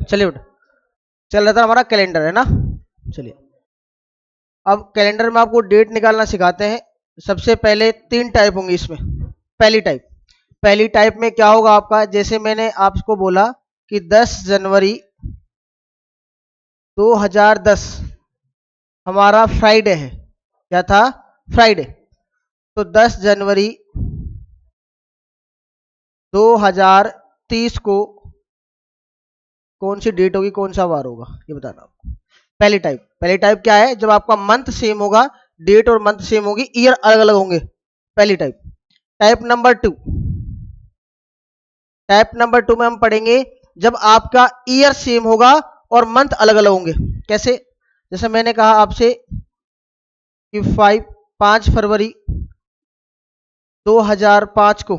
चलिए बेटा, चल रहा था हमारा कैलेंडर है ना। चलिए, अब कैलेंडर में आपको डेट निकालना सिखाते हैं। सबसे पहले 3 टाइप होंगी इसमें। पहली टाइप में क्या होगा आपका, जैसे मैंने आपको बोला कि 10 जनवरी 2010 हमारा फ्राइडे है। क्या था? फ्राइडे। तो 10 जनवरी 2030 को कौन सी डेट होगी, कौन सा वार होगा, ये बताना आपको। पहली टाइप क्या है? जब आपका मंथ सेम होगा, डेट और मंथ सेम होगी, ईयर अलग अलग होंगे। पहली टाइप। टाइप नंबर 2 में हम पढ़ेंगे जब आपका ईयर सेम होगा और मंथ अलग अलग होंगे। कैसे? जैसे मैंने कहा आपसे कि 5 फरवरी 2005 को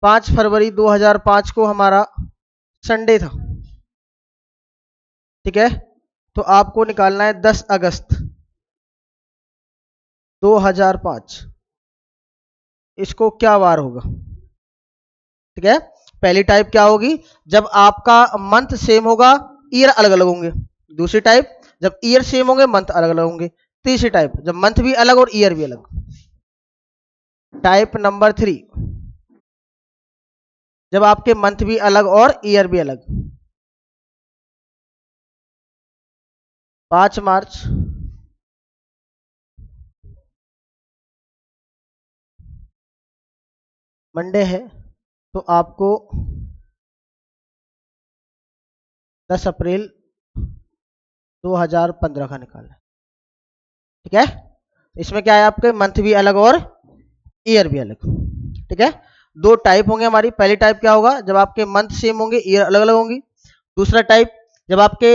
5 फरवरी 2005 को हमारा संडे था। ठीक है, तो आपको निकालना है 10 अगस्त 2005, इसको क्या वार होगा। ठीक है, पहली टाइप क्या होगी? जब आपका मंथ सेम होगा, ईयर अलग अलग होंगे। दूसरी टाइप, जब ईयर सेम होंगे, मंथ अलग अलग होंगे। तीसरी टाइप, जब मंथ भी अलग और ईयर भी अलग। टाइप नंबर 3, जब आपके मंथ भी अलग और ईयर भी अलग। 5 मार्च मंडे है, तो आपको 10 अप्रैल 2015 का निकालना है। ठीक है, इसमें क्या है, आपके मंथ भी अलग और ईयर भी अलग। ठीक है, 2 टाइप होंगे हमारी। पहली टाइप क्या होगा? जब आपके मंथ सेम होंगे, ईयर अलग अलग होंगी। दूसरा टाइप, जब आपके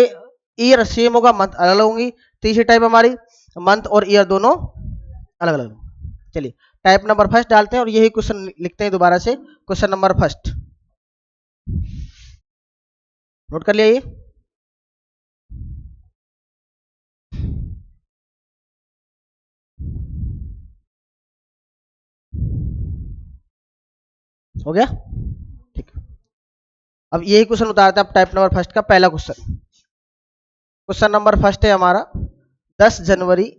ईयर सेम होगा, मंथ अलग अलग होंगी। तीसरी टाइप हमारी, मंथ और ईयर दोनों अलग अलग। चलिए, टाइप नंबर फर्स्ट डालते हैं और यही क्वेश्चन लिखते हैं दोबारा से। क्वेश्चन नंबर फर्स्ट नोट कर लिया ये। हो गया? ठीक है, अब यही क्वेश्चन उतारते हैं। अब टाइप नंबर फर्स्ट का पहला क्वेश्चन नंबर फर्स्ट है हमारा 10 जनवरी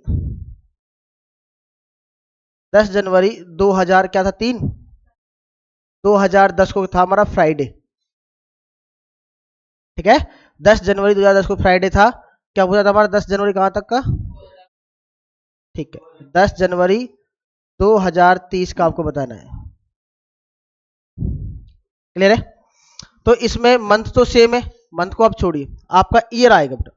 2000 क्या था, 3 2010 को था हमारा फ्राइडे। ठीक है, 10 जनवरी 2010 को फ्राइडे था। क्या पूछा था हमारा? 10 जनवरी कहाँ तक का? ठीक है, 10 जनवरी 2030 का आपको बताना है। क्लियर है? तो इसमें मंथ तो सेम है, मंथ को आप छोड़िए, आपका ईयर आएगा बेटा।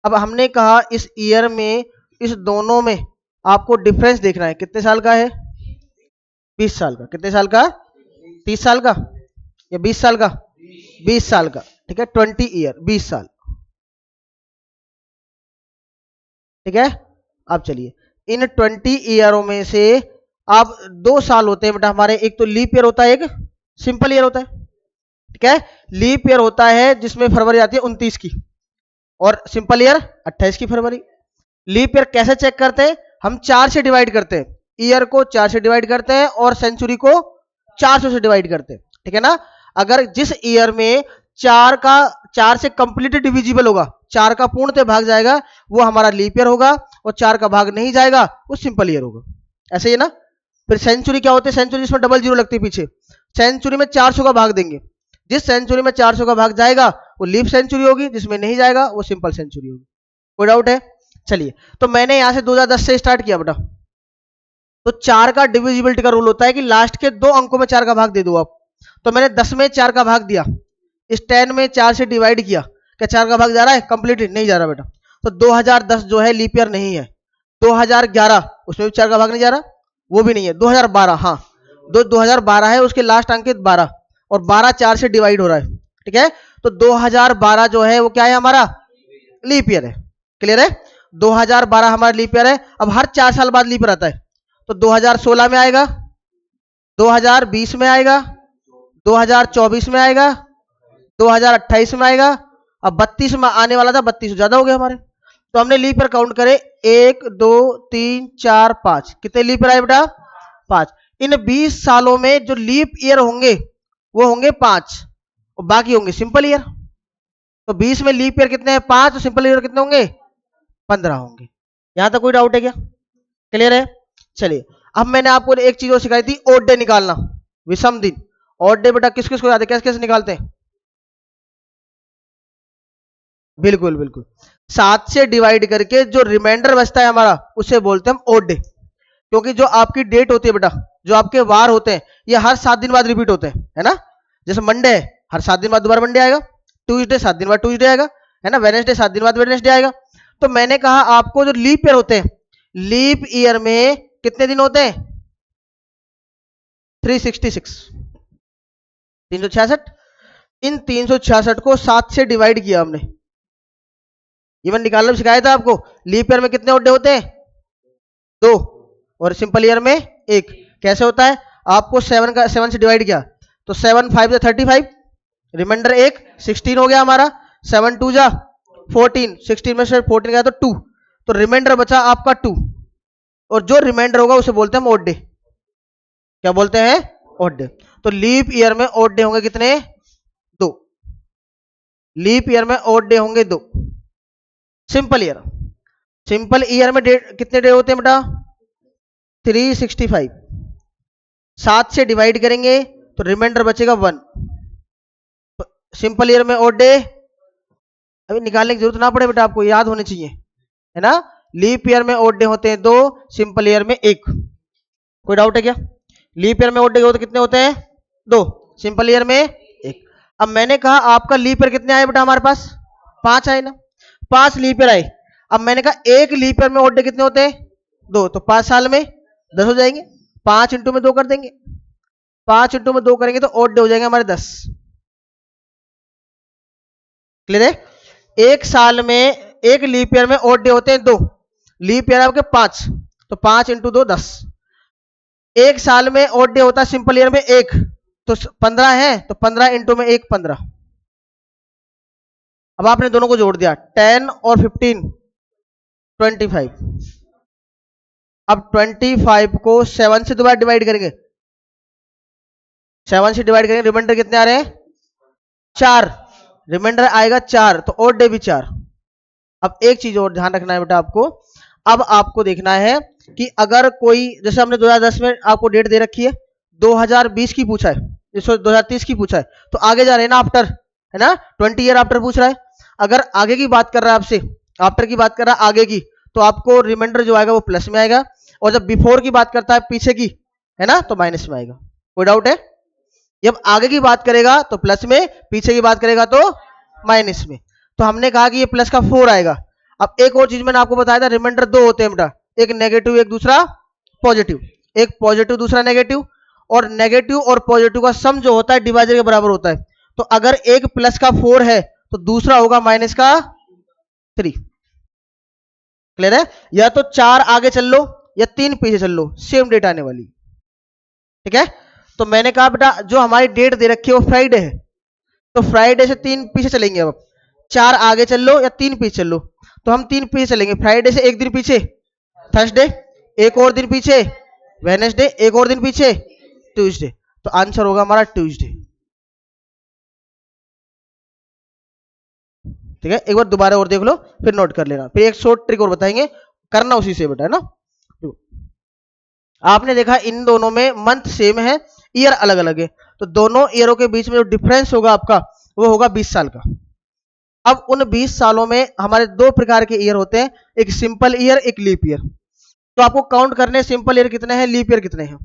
अब हमने कहा इस ईयर में, इस दोनों में आपको डिफरेंस देखना है। कितने साल का है? 20 साल का। कितने साल का? 30 साल का या 20 साल का? 20 साल का। ठीक है, 20 ईयर, 20 साल। ठीक है, अब चलिए, इन 20 ईयरों में से अब 2 साल होते हैं बेटा हमारे। एक तो लीप ईयर होता है, एक सिंपल ईयर होता है। ठीक है, लीप ईयर होता है जिसमें फरवरी आती है 29 की, और सिंपल ईयर 28 की फरवरी। लीप ईयर कैसे चेक करते हैं? हम 4 से डिवाइड करते हैं, ईयर को 4 से डिवाइड करते हैं और सेंचुरी को 400 से डिवाइड करते हैं। ठीक है ना? अगर जिस ईयर में 4 से कंप्लीट डिविजिबल होगा, 4 का पूर्णतः भाग जाएगा, वो हमारा लीप ईयर होगा, और 4 का भाग नहीं जाएगा, वो सिंपल ईयर होगा। ऐसे ही ना? फिर सेंचुरी क्या होती है? सेंचुरी जिसमें डबल जीरो लगती है पीछे, सेंचुरी में 400 का भाग देंगे। जिस सेंचुरी में 400 का भाग जाएगा वो लीप सेंचुरी होगी, जिसमें नहीं जाएगा वो सिंपल सेंचुरी होगी। कोई डाउट है? चलिए, तो मैंने यहां से 2010 से स्टार्ट किया बेटा। तो 4 का डिविजिबिलिटी का रूल होता है कि लास्ट के 2 अंकों में 4 का भाग दे दो आप। तो मैंने 10 में 4 का भाग दिया, इस 10 में 4 से डिवाइड किया। क्या 4 का भाग जा रहा है? कंप्लीटली नहीं जा रहा बेटा। तो 2010 जो है लीप ईयर नहीं है। 2011 उसमें भी 4 का भाग नहीं जा रहा, वो भी नहीं है। 2012, हाँ, 2012 है, उसके लास्ट अंक 12, और 12 4 से डिवाइड हो रहा है। ठीक है, तो 2012 जो है वो क्या है हमारा? लीप ईयर है। क्लियर है? 2012 हमारा लीप ईयर है। अब हर 4 साल बाद लीप ईयर आता है, तो 2016 में आएगा, 2020 में आएगा, 2024 में आएगा, 2028 में आएगा। अब 32 में आने वाला था, 32 ज्यादा हो गया हमारे। तो हमने लीप ईयर काउंट करे, 1 2 3 4 5। कितने लीप ईयर आए बेटा? 5। इन 20 सालों में जो लीप ईयर होंगे वो होंगे 5, और बाकी होंगे सिंपल ईयर। तो 20 में लीप ईयर कितने हैं 5, तो सिंपल ईयर कितने होंगे 15 होंगे। यहां तक कोई डाउट है क्या? क्लियर है? चलिए अब मैंने आपको एक चीज और सिखाई थी, ओड डे निकालना, विषम दिन। ओड डे बेटा किस किस को याद है, कैसे कैसे निकालते हैं? बिल्कुल बिल्कुल, 7 से डिवाइड करके जो रिमाइंडर बचता है हमारा उसे बोलते हैं हम ओड डे। क्योंकि जो आपकी डेट होती है बेटा, जो आपके वार होते हैं, ये हर 7 दिन बाद रिपीट होते हैं, है ना? जैसे मंडे है, हर 7 दिन बाद दोबारा मंडे आएगा। ट्यूसडे 7 दिन बाद ट्यूसडे आएगा, है ना? वेडनेसडे 7 दिन बाद वेडनेसडे आएगा। तो मैंने कहा आपको जो लीप ईयर होते हैं, लीप ईयर में कितने दिन होते हैं 366, 366। इन 366 को 7 से डिवाइड किया हमने, इवन निकालना भी सिखाया था आपको। लीप ईयर में कितने ओड डे होते हैं 2, और सिंपल ईयर में 1। कैसे होता है, आपको 7 से डिवाइड किया तो 7 5 जा 35, रिमाइंडर 1 16 हो गया हमारा, 7 2 जा 14, 16 में से 14 गया तो 2, तो रिमाइंडर बचा आपका 2, और जो रिमाइंडर होगा उसे बोलते हैं ओड डे। क्या बोलते हैं? Odd day. तो लीप ईयर में ओड डे होंगे कितने 2, लीप ईयर में ओड डे होंगे 2। सिंपल ईयर, सिंपल ईयर में कितने डे होते हैं बेटा 365, 7 से डिवाइड करेंगे तो रिमाइंडर बचेगा 1। सिंपल ईयर में ओड डे अभी निकालने की जरूरत ना पड़े बेटा, आपको याद होने चाहिए, है ना? लीप ईयर में ओड डे होते हैं 2, सिंपल ईयर में 1। कोई डाउट है क्या? लीप ईयर में ओड डे होते कितने होते हैं 2, सिंपल ईयर में 1। अब मैंने कहा आपका लीप ईयर कितने आए बेटा हमारे पास 5 आए ना, 5 लीप ईयर आए। अब मैंने कहा एक लीप ईयर में ओड डे कितने होते हैं 2, तो 5 साल में 10 हो जाएंगे, 5 इंटू में 2 कर देंगे, 5 इंटू में 2 करेंगे तो ओड डे हो जाएंगे हमारे 10। क्लियर है? एक साल में एक लीप ईयर में ओड डे होते हैं 2, लीप ईयर आपके 5, तो 5 इंटू 2 10। एक साल में ओड डे होता है सिंपल ईयर में 1, तो 15 है, तो 15 इंटू में 1 15। अब आपने दोनों को जोड़ दिया 10 और 15 25। अब 25 को 7 से दोबारा डिवाइड करेंगे, 7 से डिवाइड करेंगे, रिमाइंडर कितने आ रहे हैं 4, रिमाइंडर आएगा 4, तो ओड डे भी 4। अब एक चीज और ध्यान रखना है बेटा आपको, अब आपको देखना है कि अगर कोई, जैसे हमने 2010 में आपको डेट दे रखी है, 2020 की पूछा है, 2030 की पूछा है, तो आगे जा रहे हैं ना आफ्टर, है ना? 20 ईयर आफ्टर पूछ रहा है। अगर आगे की बात कर रहा है आपसे, आफ्टर की बात कर रहा है आगे की, तो आपको रिमाइंडर जो आएगा वो प्लस में आएगा, और जब बिफोर की बात करता है पीछे की, है ना, तो माइनस में आएगा। कोई डाउट है? जब आगे की बात करेगा तो प्लस में, पीछे की बात करेगा तो माइनस में। तो हमने कहा कि ये प्लस का 4 आएगा। अब एक और चीज मैंने आपको बताया था, रिमाइंडर 2 होते हैं बेटा, एक नेगेटिव एक दूसरा पॉजिटिव, एक पॉजिटिव दूसरा नेगेटिव, और नेगेटिव और पॉजिटिव का सम जो होता है डिवाइजर के बराबर होता है। तो अगर एक प्लस का 4 है तो दूसरा होगा माइनस का 3। क्लियर है? या तो 4 आगे चल लो या 3 पीछे चल लो, सेम डेट आने वाली। ठीक है? तो मैंने कहा बेटा जो हमारी डेट दे रखी है वो फ्राइडे है, तो फ्राइडे से 3 पीछे चलेंगे। अब 4 आगे चल लो या 3 पीछे चल लो, तो हम 3 पीछे चलेंगे। फ्राइडे से एक दिन पीछे थर्सडे, एक और दिन पीछे वेडनेसडे, एक और दिन पीछे ट्यूसडे, तो आंसर होगा हमारा ट्यूसडे। ठीक है? एक बार दोबारा और देख लो फिर नोट कर लेना, फिर एक शॉर्ट ट्रिक और बताएंगे, करना उसी से बेटा, है ना? आपने देखा इन दोनों में मंथ सेम है, ईयर अलग अलग है, तो दोनों ईयरों के बीच में जो डिफरेंस होगा आपका वो होगा 20 साल का। अब उन 20 सालों में हमारे 2 प्रकार के ईयर होते हैं, एक सिंपल ईयर एक लीप ईयर। तो आपको काउंट करने सिंपल ईयर कितने हैं, लीप ईयर कितने हैं।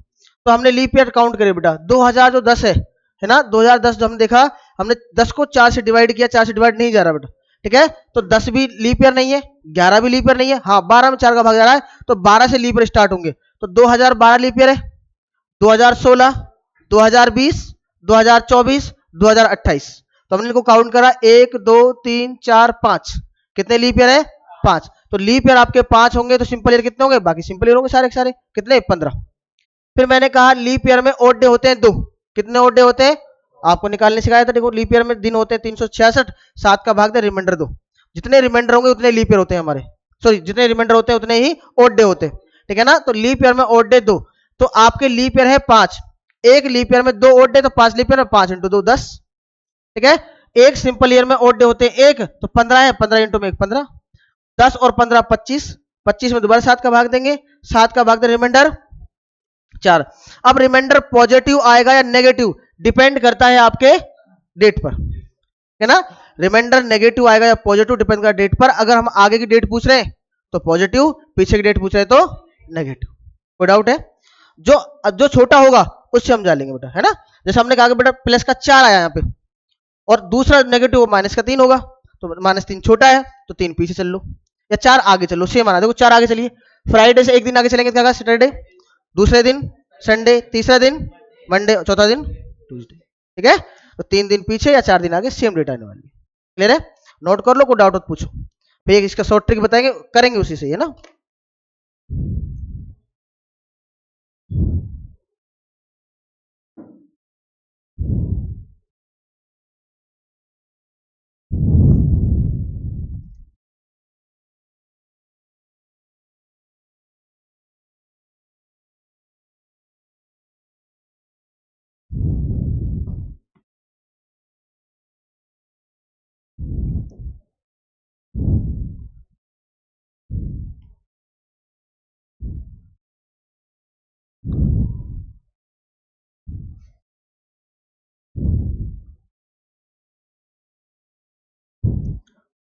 तो हमने लीप ईयर काउंट करे बेटा, 2000 जो 10 है ना, 2010 जो हमने देखा, हमने 10 को 4 से डिवाइड किया, 4 से डिवाइड नहीं जा रहा बेटा। ठीक है? तो 10 भी लीप ईयर नहीं है, 11 भी लीप ईयर नहीं है, हाँ 12 में 4 का भाग जा रहा है, तो 12 से लीप ईयर स्टार्ट होंगे। तो 2012 लीप ईयर है, 2016, 2020, 2024, 2028। तो हमने इनको काउंट करा 1 2 3 4 5, कितने लीप ईयर है 5। तो लीप ईयर आपके 5 होंगे, तो सिंपल ईयर कितने होंगे, बाकी सिंपल ईयर होंगे सारे के सारे, कितने 15। फिर मैंने कहा लीप ईयर में ओड डे होते हैं 2, कितने ओड डे होते हैं आपको निकालने सिखाया था। देखो लीप ईयर में दिन होते हैं 366, 7 का भाग दे रिमाइंडर 2, जितने रिमाइंडर होंगे उतने लीप ईयर होते हैं हमारे, सॉरी जितने रिमाइंडर होते हैं उतने ही ओड डे होते हैं। ठीक है ना? तो लीप ईयर में ओड डे 2, तो आपके लीप ईयर है 5, एक लीप ईयर में 2 ओड डे, तो 5 लीप ईयर में 5 इंटू 2 10। ठीक है? एक सिंपल ईयर में ओड डे होते हैं एक, तो 15 है, 15 इंटू में एक 15, 10 और 15 25, 25 में दोबारा 7 का भाग देंगे, 7 का भाग दें, रिमाइंडर 4। अब रिमाइंडर पॉजिटिव आएगा या नेगेटिव डिपेंड करता है आपके डेट पर, है ना। रिमाइंडर नेगेटिव आएगा या पॉजिटिव डिपेंड करता है डेट पर। अगर हम आगे की डेट पूछ रहे हैं तो पॉजिटिव, पीछे की डेट पूछ रहे हैं तो नेगेटिव। कोई डाउट है? जो जो छोटा होगा उससे हम जानेंगे बेटा, है ना। जैसे हमने कहा कि बेटा प्लस का 4 आया यहाँ पे और दूसरा नेगेटिव माइनस का 3 होगा, तो -3 छोटा है तो 3 पीछे चल लो या 4 आगे चलो, सेम आना। देखो 4 आगे चलिए, फ्राइडे से एक दिन आगे चलेंगे तो क्या होगा, सैटरडे, दूसरे दिन संडे, तीसरा दिन मंडे, चौथा दिन ट्यूसडे। ठीक है, तो 3 दिन पीछे या 4 दिन आगे सेम डेट आने वाली है। क्लियर है? नोट कर लो, कोई डाउट हो तो पूछो। फिर इसका शॉर्ट ट्रिक बताएंगे, करेंगे उसी से, है ना।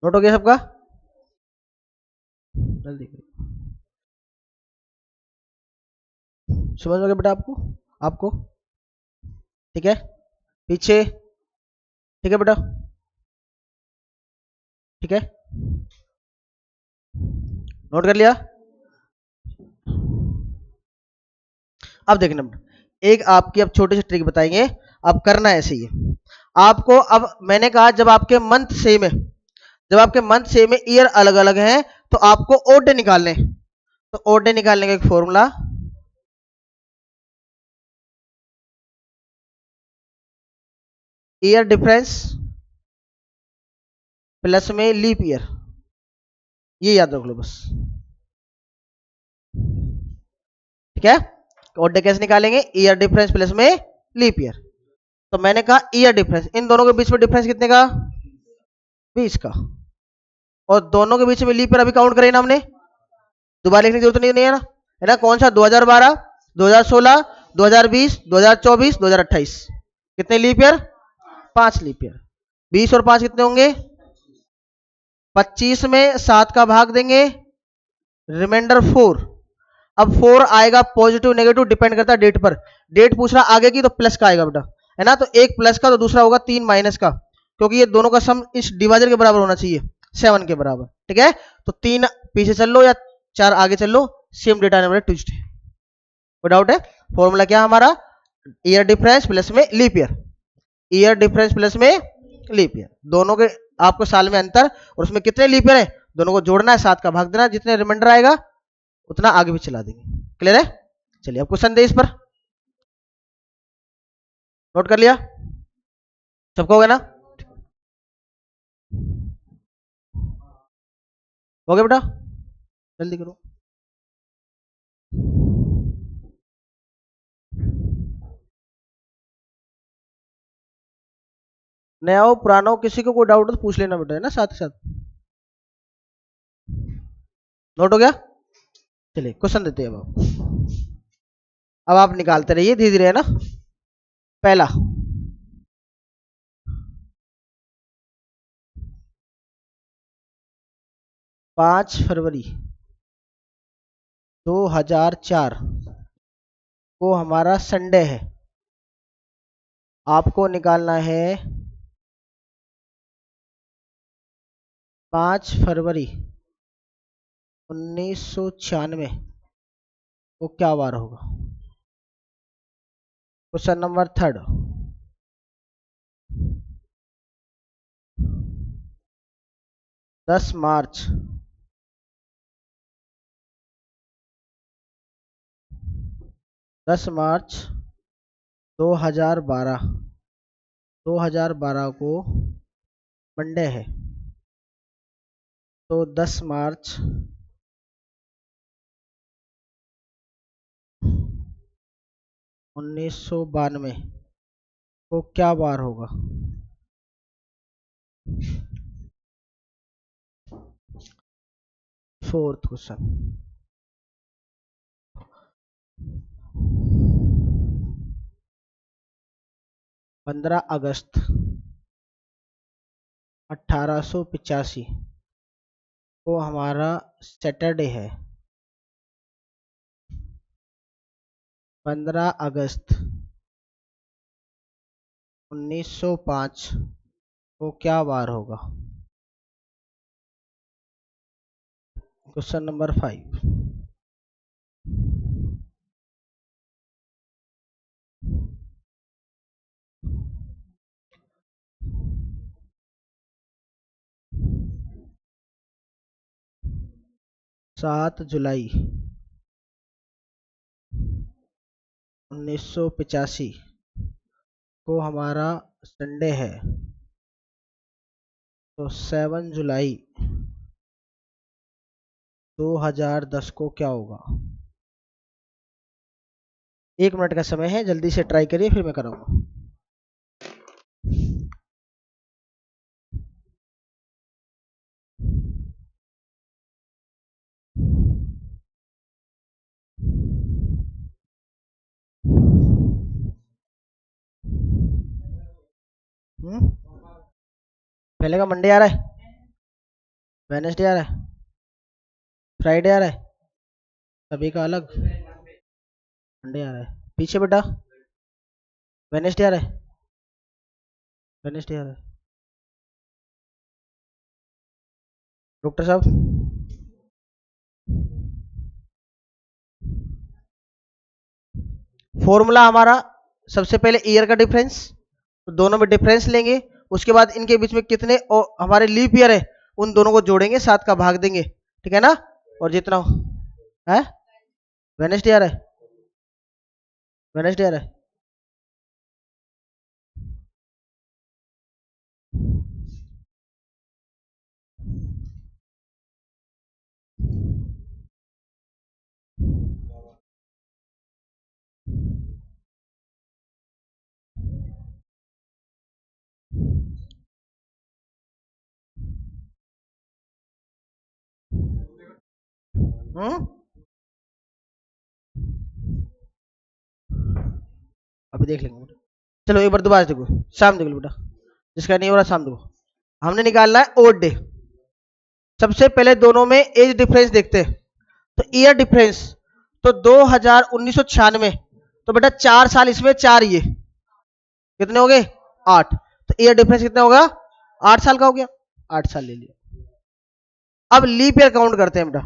नोट हो गया सबका? जल्दी करो। समझ में गया बेटा आपको? आपको ठीक है? पीछे ठीक है बेटा? ठीक है, नोट कर लिया? अब देखना बेटा, एक आपकी अब छोटी सी ट्रिक बताएंगे। अब करना ऐसे ही है आपको। अब मैंने कहा जब आपके मंथ सेम है, जब आपके मंथ सेम है, ईयर अलग अलग है, तो आपको ओड डे निकालने। तो ओड डे निकालने का एक फॉर्मूला, ईयर डिफरेंस प्लस में लीप ईयर, ये याद रख लो बस। ठीक है, ओड डे कैसे निकालेंगे, ईयर डिफरेंस प्लस में लीप ईयर। तो मैंने कहा ईयर डिफरेंस, इन दोनों के बीच में डिफरेंस कितने का, 20 का, और दोनों के बीच में लीप ईयर अभी काउंट करें ना हमने, दोबारा लिखने की जरूरत नहीं है ना, है ना। कौन सा, 2012, 2016, 2020, 2024, 2028, कितने लीप ईयर, 5 लीप ईयर। 20 और 5 कितने होंगे, 25 में 7 का भाग देंगे, रिमाइंडर 4। अब 4 आएगा पॉजिटिव नेगेटिव डिपेंड करता है डेट पर। डेट पूछ रहा आगे की तो प्लस का आएगा बेटा, है ना। तो एक प्लस का तो दूसरा होगा 3 माइनस का, क्योंकि ये दोनों का सम इस डिवाइजर के बराबर होना चाहिए, 7 के बराबर। ठीक है, तो 3 पीछे चल लो या 4 आगे चल लो, सेम डेट आने वाले ट्यूजडे। कोई डाउट है? फॉर्मूला क्या हमारा, ईयर डिफरेंस प्लस में leap year, year difference plus में लीप ईयर, दोनों के आपको साल में अंतर और उसमें कितने लीप ईयर है दोनों को जोड़ना है, 7 का भाग देना, जितने रिमाइंडर आएगा उतना आगे भी चला देंगे। क्लियर है? चलिए अब क्वेश्चन दे इस पर, नोट कर लिया सबको, हो गया ना? हो गया बेटा? जल्दी करो। नया हो पुराना हो, किसी को कोई डाउट हो तो पूछ लेना बेटा, है ना, साथ ही साथ। नोट हो गया? चलिए क्वेश्चन देते हैं अब आप निकालते रहिए धीरे धीरे, है ना। पहला, 5 फरवरी 2004 को हमारा संडे है। आपको निकालना है 5 फरवरी 1996 को क्या वार होगा। क्वेश्चन नंबर थर्ड, 10 मार्च 10 मार्च 2012 को मंडे है, तो 10 मार्च 1992 को क्या वार होगा। फोर्थ क्वेश्चन, 15 अगस्त 1885 को हमारा सैटरडे है। 15 अगस्त 1905 को क्या वार होगा? Question number 5। सात जुलाई 1985 को हमारा संडे है, तो 7 जुलाई 2010 को क्या होगा? 1 मिनट का समय है, जल्दी से ट्राई करिए, फिर मैं कराऊंगा। पहले का मंडे आ रहा है, वेडनेसडे आ रहा है, फ्राइडे आ रहा है, सभी का अलग। मंडे आ रहा है पीछे बेटा, वेडनेसडे आ रहा है, वेडनेसडे आ रहा है। डॉक्टर साहब, फॉर्मूला हमारा सबसे पहले ईयर का डिफरेंस, तो दोनों में डिफरेंस लेंगे, उसके बाद इनके बीच में कितने हमारे लीप ईयर है उन दोनों को जोड़ेंगे, 7 का भाग देंगे, ठीक है ना। और जितना है, वेडनेसडे आ रहा है, वेडनेसडे आ रहा है। अभी देख लेंगे, चलो एक बार दोबारा देखो, शाम देखो बेटा, जिसका नहीं हो रहा शाम देखो। हमने निकालना है ओड डे। सबसे पहले दोनों में एज डिफरेंस देखते हैं, तो ईयर डिफरेंस, तो 1996, तो बेटा 4 साल इसमें, 4 ये कितने हो गए? 8। तो ईयर डिफरेंस कितना होगा? 8 साल का हो गया, 8 साल ले लिया। अब लीप ईयर काउंट करते हैं बेटा।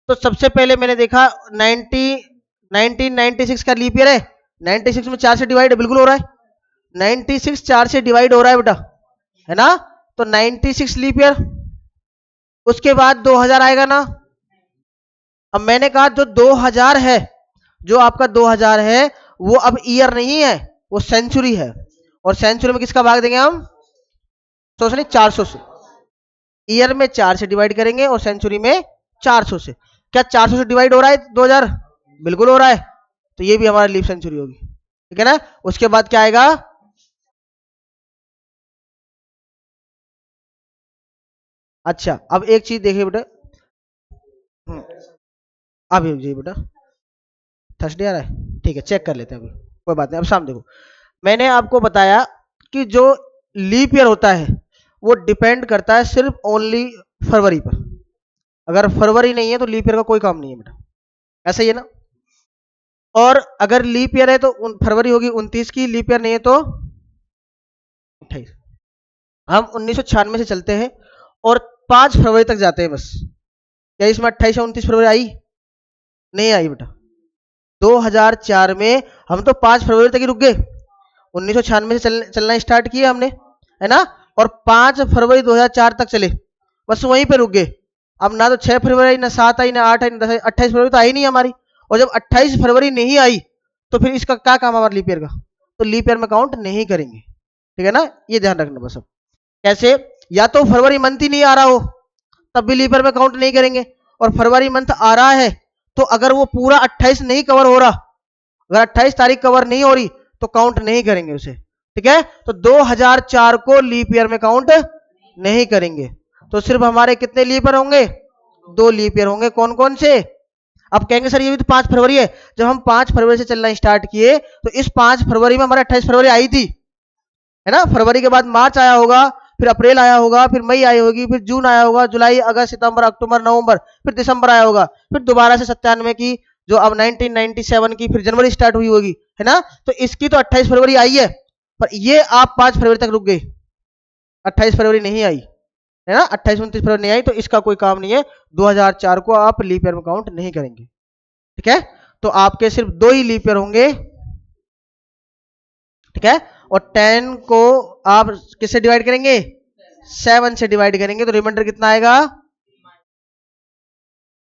तो सबसे पहले मैंने देखा 1996 का लीप ईयर है, 96 में 4 से डिवाइड बिल्कुल हो रहा है, 96 4 से डिवाइड हो रहा है बेटा, है ना। तो 96 लीप ईयर, उसके बाद 2000 आएगा ना। अब मैंने कहा जो 2000 है, जो आपका 2000 है वो अब ईयर नहीं है, वो सेंचुरी है, और सेंचुरी में किसका भाग देंगे हम? 100 से नहीं, 400 से। ईयर में 4 से डिवाइड करेंगे और सेंचुरी में 400 से। क्या 400 से डिवाइड हो रहा है 2000? बिल्कुल हो रहा है, तो ये भी हमारी लीप सेंचुरी होगी, ठीक है ना। उसके बाद क्या आएगा? अच्छा अब एक चीज देखिए बेटा, अभी जी बेटा थर्सडे आ रहा है, ठीक है चेक कर लेते हैं, अभी कोई बात नहीं। अब शाम देखो, मैंने आपको बताया कि जो लीप ईयर होता है वो डिपेंड करता है सिर्फ ओनली फरवरी पर। अगर फरवरी नहीं है तो लीप ईयर का कोई काम नहीं है बेटा, ऐसा ही है ना। और अगर लीप ईयर है तो फरवरी होगी 29 की, लीप ईयर नहीं है तो 28। हम 1996 से चलते हैं और 5 फरवरी तक जाते हैं बस। क्या इसमें 28 या 29 फरवरी आई? नहीं आई बेटा। 2004 में हम तो 5 फरवरी तक ही रुक गए, 1996 से चलना स्टार्ट किया हमने, है ना। और 5 फरवरी 2004 तक चले, बस वहीं पे रुक गए। अब ना तो 6 फरवरी आई, ना 7 आई, ना 8 आई, ना 10 आई, 28 फरवरी तो आई नहीं हमारी। और जब 28 फरवरी नहीं आई तो फिर इसका क्या काम हमारा लीप ईयर का? तो लीप ईयर में काउंट नहीं करेंगे, ठीक है ना, ये ध्यान रखना बस। अब कैसे? या तो फरवरी मंथ ही नहीं आ रहा हो तब भी लीप ईयर में काउंट नहीं करेंगे, और फरवरी मंथ आ रहा है तो अगर वो पूरा 28 नहीं कवर हो रहा, अगर 28 तारीख कवर नहीं हो रही तो काउंट नहीं करेंगे उसे, ठीक है। तो 2004 को लीप ईयर में काउंट नहीं करेंगे। तो सिर्फ हमारे कितने लीप ईयर होंगे? 2 लीप ईयर होंगे। कौन कौन से? अब कहेंगे सर ये भी तो 5 फरवरी है। जब हम 5 फरवरी से चलना स्टार्ट किए तो इस 5 फरवरी में हमारे 28 फरवरी आई थी, है ना। फरवरी के बाद मार्च आया होगा, फिर अप्रैल आया होगा, फिर मई आई होगी, फिर जून आया होगा, जुलाई, अगस्त, सितंबर, अक्टूबर, नवंबर, फिर दिसंबर आया होगा, फिर दोबारा से 97 की, जो अब 1997 की फिर जनवरी स्टार्ट हुई होगी, है ना। तो इसकी तो 28 फरवरी आई है, पर ये आप 5 फरवरी तक रुक गए, 28 फरवरी नहीं आई, है ना। 28 29 फरवरी नहीं आई, तो इसका कोई काम नहीं है। 2004 को आप लीप ईयर में काउंट नहीं करेंगे, ठीक है। तो आपके सिर्फ 2 ही लीप ईयर होंगे, ठीक है। और 10 को आप किससे डिवाइड करेंगे? 7 से डिवाइड करेंगे, तो रिमाइंडर कितना आएगा?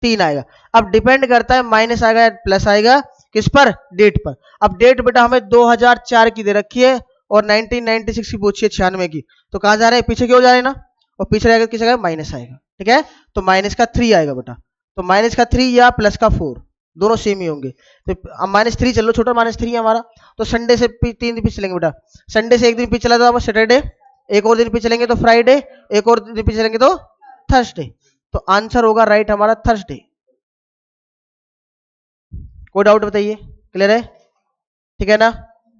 3 आएगा। अब डिपेंड करता है माइनस आएगा या प्लस आएगा, किस पर? डेट पर। अब डेट बेटा हमें 2004 की दे रखी है और 1996 की पूछी है, 96 की, तो कहां जा रहे हैं? पीछे क्यों जा रहे हैं ना, और पीछे रहेगा किस आएगा? माइनस आएगा, ठीक है। तो माइनस का 3 आएगा बेटा, तो माइनस का 3 या प्लस का 4 दोनों सेम ही होंगे। तो अब -3 चलो, छोटा -3 है हमारा, तो संडे से 3 दिन पीछे चलेंगे बेटा। संडे से एक दिन पीछे चला तो आप सैटरडे, एक और दिन पीछे चलेंगे तो फ्राइडे, एक और दिन पीछे चलेंगे तो थर्सडे। तो आंसर होगा राइट हमारा थर्सडे। कोई डाउट बताइए, क्लियर है? ठीक है ना।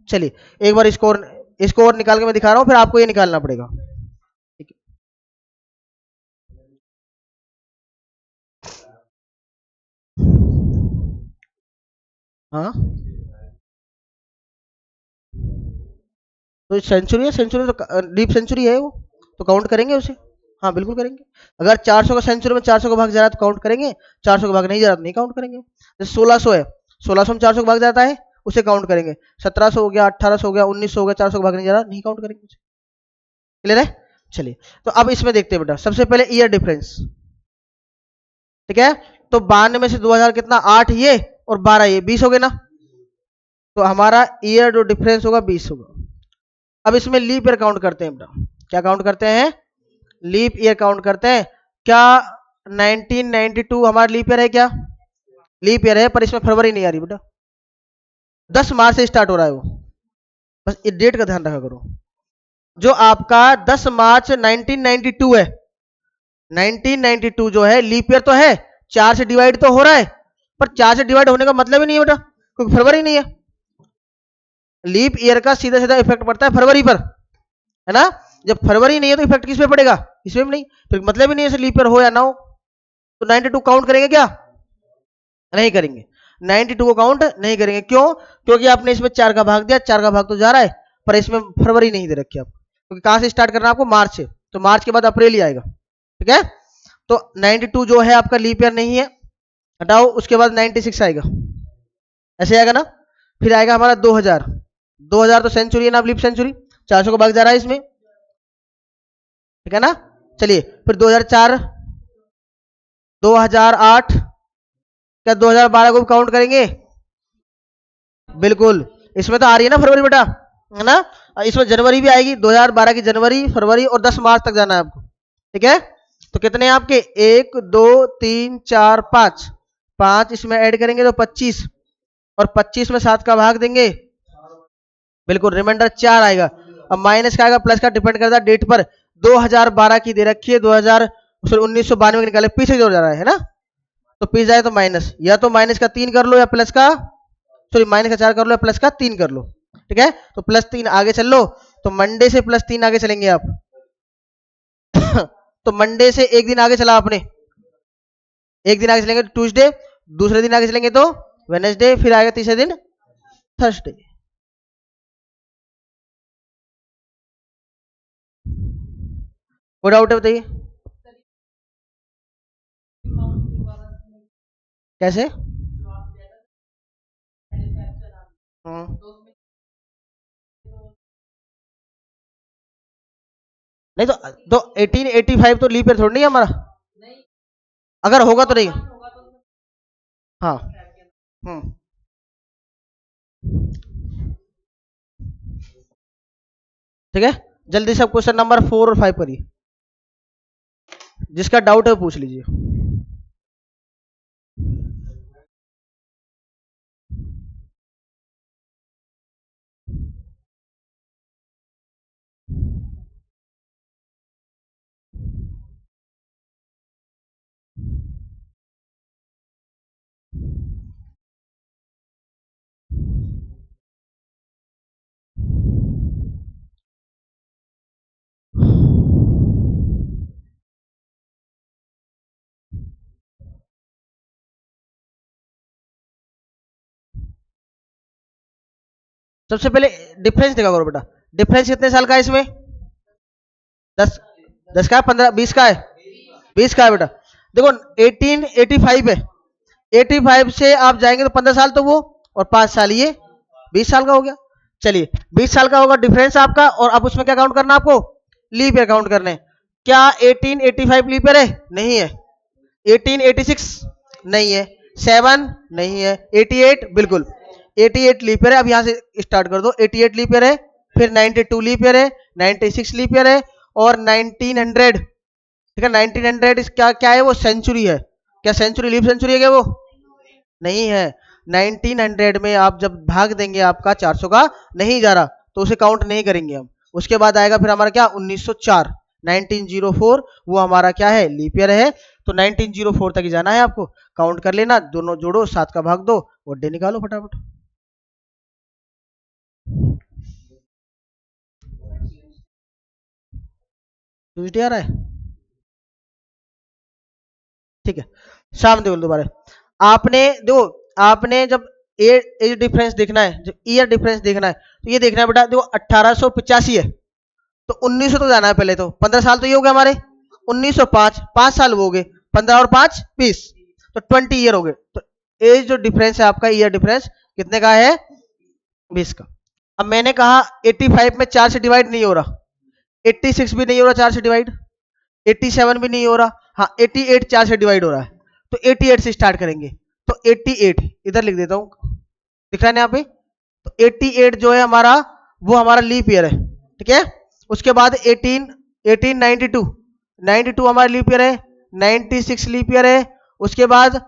चलिए एक बार स्कोर, स्कोर निकाल के मैं दिखा रहा हूं, फिर आपको ये निकालना पड़ेगा, ठीक है। हाँ तो सेंचुरी है, सेंचुरी तो डीप सेंचुरी है वो, तो काउंट करेंगे उसे। हाँ बिल्कुल करेंगे। अगर 400 का सेंचुरी में 400 का भाग जा रहा है तो काउंट करेंगे, 400 का भाग नहीं जा रहा तो नहीं काउंट करेंगे। जैसे 1600 है, 1600 में 400 का भाग जाता है, उसे काउंट करेंगे। 1700 हो गया, 1800 हो गया, 1900 हो गया, 400 का भाग नहीं जा रहा, नहीं काउंट करेंगे उसे। क्लियर है? चलिए तो अब इसमें देखते हैं बेटा, सबसे पहले ईयर डिफरेंस, ठीक है। तो 92 में से 2000 कितना? 8 ये और 12 ये, 20 हो गए ना। तो हमारा ईयर जो डिफरेंस होगा 20 होगा। अब इसमें लीप ईयर काउंट करते हैं बेटा, क्या काउंट करते हैं? लीप ईयर काउंट करते हैं। क्या 1992 हमारा लीप ईयर है क्या? लीप ईयर है, पर इसमें फरवरी नहीं आ रही बेटा, 10 मार्च से स्टार्ट हो रहा है वो, बस ये डेट का ध्यान रखा करो। जो आपका 10 मार्च 1992 है, 1992 जो है लीप ईयर तो है, 4 से डिवाइड तो हो रहा है, पर 4 से डिवाइड होने का मतलब ही नहीं है बेटा, क्योंकि फरवरी नहीं है। लीप ईयर का सीधा सीधा इफेक्ट पड़ता है फरवरी पर, है ना। जब फरवरी नहीं है तो इफेक्ट किस पे पड़ेगा? इसमें भी नहीं, फिर मतलब ही नहीं है लीप ईयर हो या ना हो। तो 92 काउंट करेंगे क्या? नहीं करेंगे। 92 को काउंट नहीं करेंगे, क्यों? क्योंकि आपने इसमें 4 का भाग दिया, 4 का भाग तो जा रहा है, पर इसमें फरवरी नहीं दे रखी आपको, क्योंकि कहां से स्टार्ट करना है आपको? मार्च से, तो मार्च के बाद अप्रैल ही आएगा, ठीक है। तो 92 जो है आपका लीप ईयर नहीं है, हटाओ, उसके बाद 96 आएगा, ऐसे आएगा ना। फिर आएगा हमारा 2000, 2000 तो सेंचुरी है ना, लीप सेंचुरी, 400 का भाग जा रहा है इसमें, ठीक है ना। चलिए फिर 2004, 2008, क्या 2012 को भी काउंट करेंगे? बिल्कुल, इसमें तो आ रही है ना फरवरी बेटा, है ना। इसमें जनवरी भी आएगी, 2012 की जनवरी, फरवरी और 10 मार्च तक जाना है आपको, ठीक है। तो कितने हैं आपके? 1 2 3 4 5, 5 इसमें ऐड करेंगे तो 25, और 25 में 7 का भाग देंगे, बिल्कुल रिमाइंडर 4 आएगा। अब माइनस का आएगा प्लस का, डिपेंड करता है डेट पर। 2012 की दे रखी है, 2000 फिर 1992 निकाले, पीछे जोड़ जा रहा है ना। तो पीछे जाए तो माइनस, या तो माइनस का 3 कर लो या प्लस का, सॉरी माइनस का 4 कर लो या प्लस का 3 कर लो, ठीक है। तो +3 आगे चल लो, तो मंडे से +3 आगे चलेंगे आप। तो मंडे से एक दिन आगे चला आपने, एक दिन आगे चलेंगे तो ट्यूसडे, दूसरे दिन आगे चलेंगे तो वेनेसडे, फिर आएगा तीसरे दिन थर्सडे। कोई डाउट है बताइए? कैसे? हम्म, नहीं तो 1885 तो लीप ईयर थोड़ी नहीं है हमारा, अगर होगा तो नहीं। हाँ। हम्म, ठीक है। जल्दी से क्वेश्चन नंबर 4 और 5 करिए, जिसका डाउट है वो पूछ लीजिए। सबसे पहले डिफरेंस देखा करो बेटा, डिफरेंस कितने साल का है इसमें? 10 का है, 15, 20 का है, 20 का है बेटा। देखो 1885 है, 85 से आप जाएंगे तो 15 साल तो वो, और 5 साल ये, 20 साल का हो गया। चलिए 20 साल का होगा डिफरेंस आपका, और अब उसमें क्या काउंट करना आपको? लीप ईयर काउंट करने। क्या 1885 लीप ईयर है? नहीं है। 1886 नहीं है, 7 नहीं है, 88 बिल्कुल 88 लीप ईयर है। अब यहां से स्टार्ट कर दो, 88 लीप ईयर है, फिर 92 लीप ईयर है, 96 लीप ईयर है, और 1900, ठीक है 1900 क्या क्या है वो? सेंचुरी है। क्या सेंचुरी लीप सेंचुरी है क्या वो? नहीं है। 1900 में आप जब भाग देंगे आपका 400 का नहीं जा रहा, तो उसे काउंट नहीं करेंगे हम। उसके बाद आएगा फिर हमारा क्या? 1904, 1904 वो हमारा क्या है? लीप ईयर है। तो 1904 तक ही जाना है आपको, काउंट कर लेना, दोनों जोड़ो, 7 का भाग दो, और डे निकालो फटाफट। ट्यूजडे आ रहा है, ठीक है। शाम देखो दोबारा, आपने देखो, आपने जब एज डिफरेंस देखना है, जब ईयर डिफरेंस देखना है, तो ये देखना है बेटा, देखो 1885 है, तो 1900 तो जाना है पहले, तो 15 साल तो ये हो गए हमारे, 1905, 5 साल वो हो गए, 15 और 5 20, तो 20 ईयर हो गए। तो एज जो डिफरेंस है आपका, ईयर डिफरेंस कितने का है? 20 का। अब मैंने कहा 85 में 4 से डिवाइड नहीं हो रहा, 86 भी नहीं हो रहा 4 से डिवाइड, 87 भी नहीं हो रहा, हाँ 88 4 से डिवाइड हो रहा है, तो 88 से स्टार्ट करेंगे। तो 88 इधर लिख देता हूं, दिख रहा है ना यहाँ पे? तो 88 जो है हमारा, वो हमारा लीप ईयर है, ठीक है। उसके बाद 1892, 92 हमारा लीप ईयर है, 96 लीप ईयर है। उसके बाद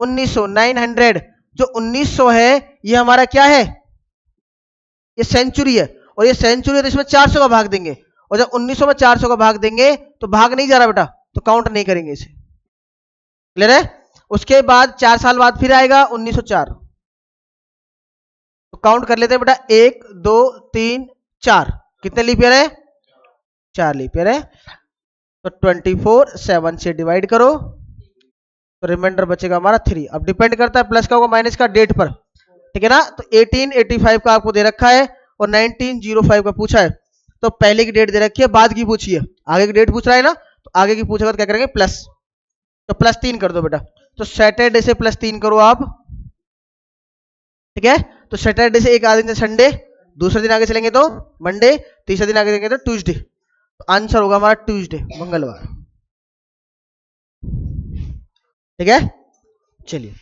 1900, 900, जो 1900 है ये हमारा क्या है? ये सेंचुरी है, और ये सेंचुरी है तो इसमें 400 का भाग देंगे, और जब 1900 में 400 का भाग देंगे तो भाग नहीं जा रहा बेटा, तो काउंट नहीं करेंगे इसे, क्लियर है। उसके बाद 4 साल बाद फिर आएगा 1904, तो काउंट कर लेते हैं बेटा, 1 2 3 4, कितने लीप ईयर है? 4 लीप ईयर है। तो 24 7 से डिवाइड करो, तो रिमाइंडर बचेगा हमारा 3। अब डिपेंड करता है प्लस का होगा माइनस का डेट पर, ठीक है ना। तो 1885 का आपको दे रखा है, और 1905 का पूछा है, तो पहले की डेट दे रखी है, बाद की पूछी है, आगे की डेट पूछ रहा है ना, तो आगे की पूछेगा तो क्या करेंगे? प्लस, तो +3 कर दो बेटा। तो सैटरडे से +3 करो आप, ठीक है। तो सैटरडे से एक आगे दिन संडे, दूसरे दिन आगे चलेंगे तो मंडे, तीसरे दिन आगे चलेंगे तो ट्यूसडे, तो आंसर होगा हमारा ट्यूसडे, मंगलवार, ठीक है। चलिए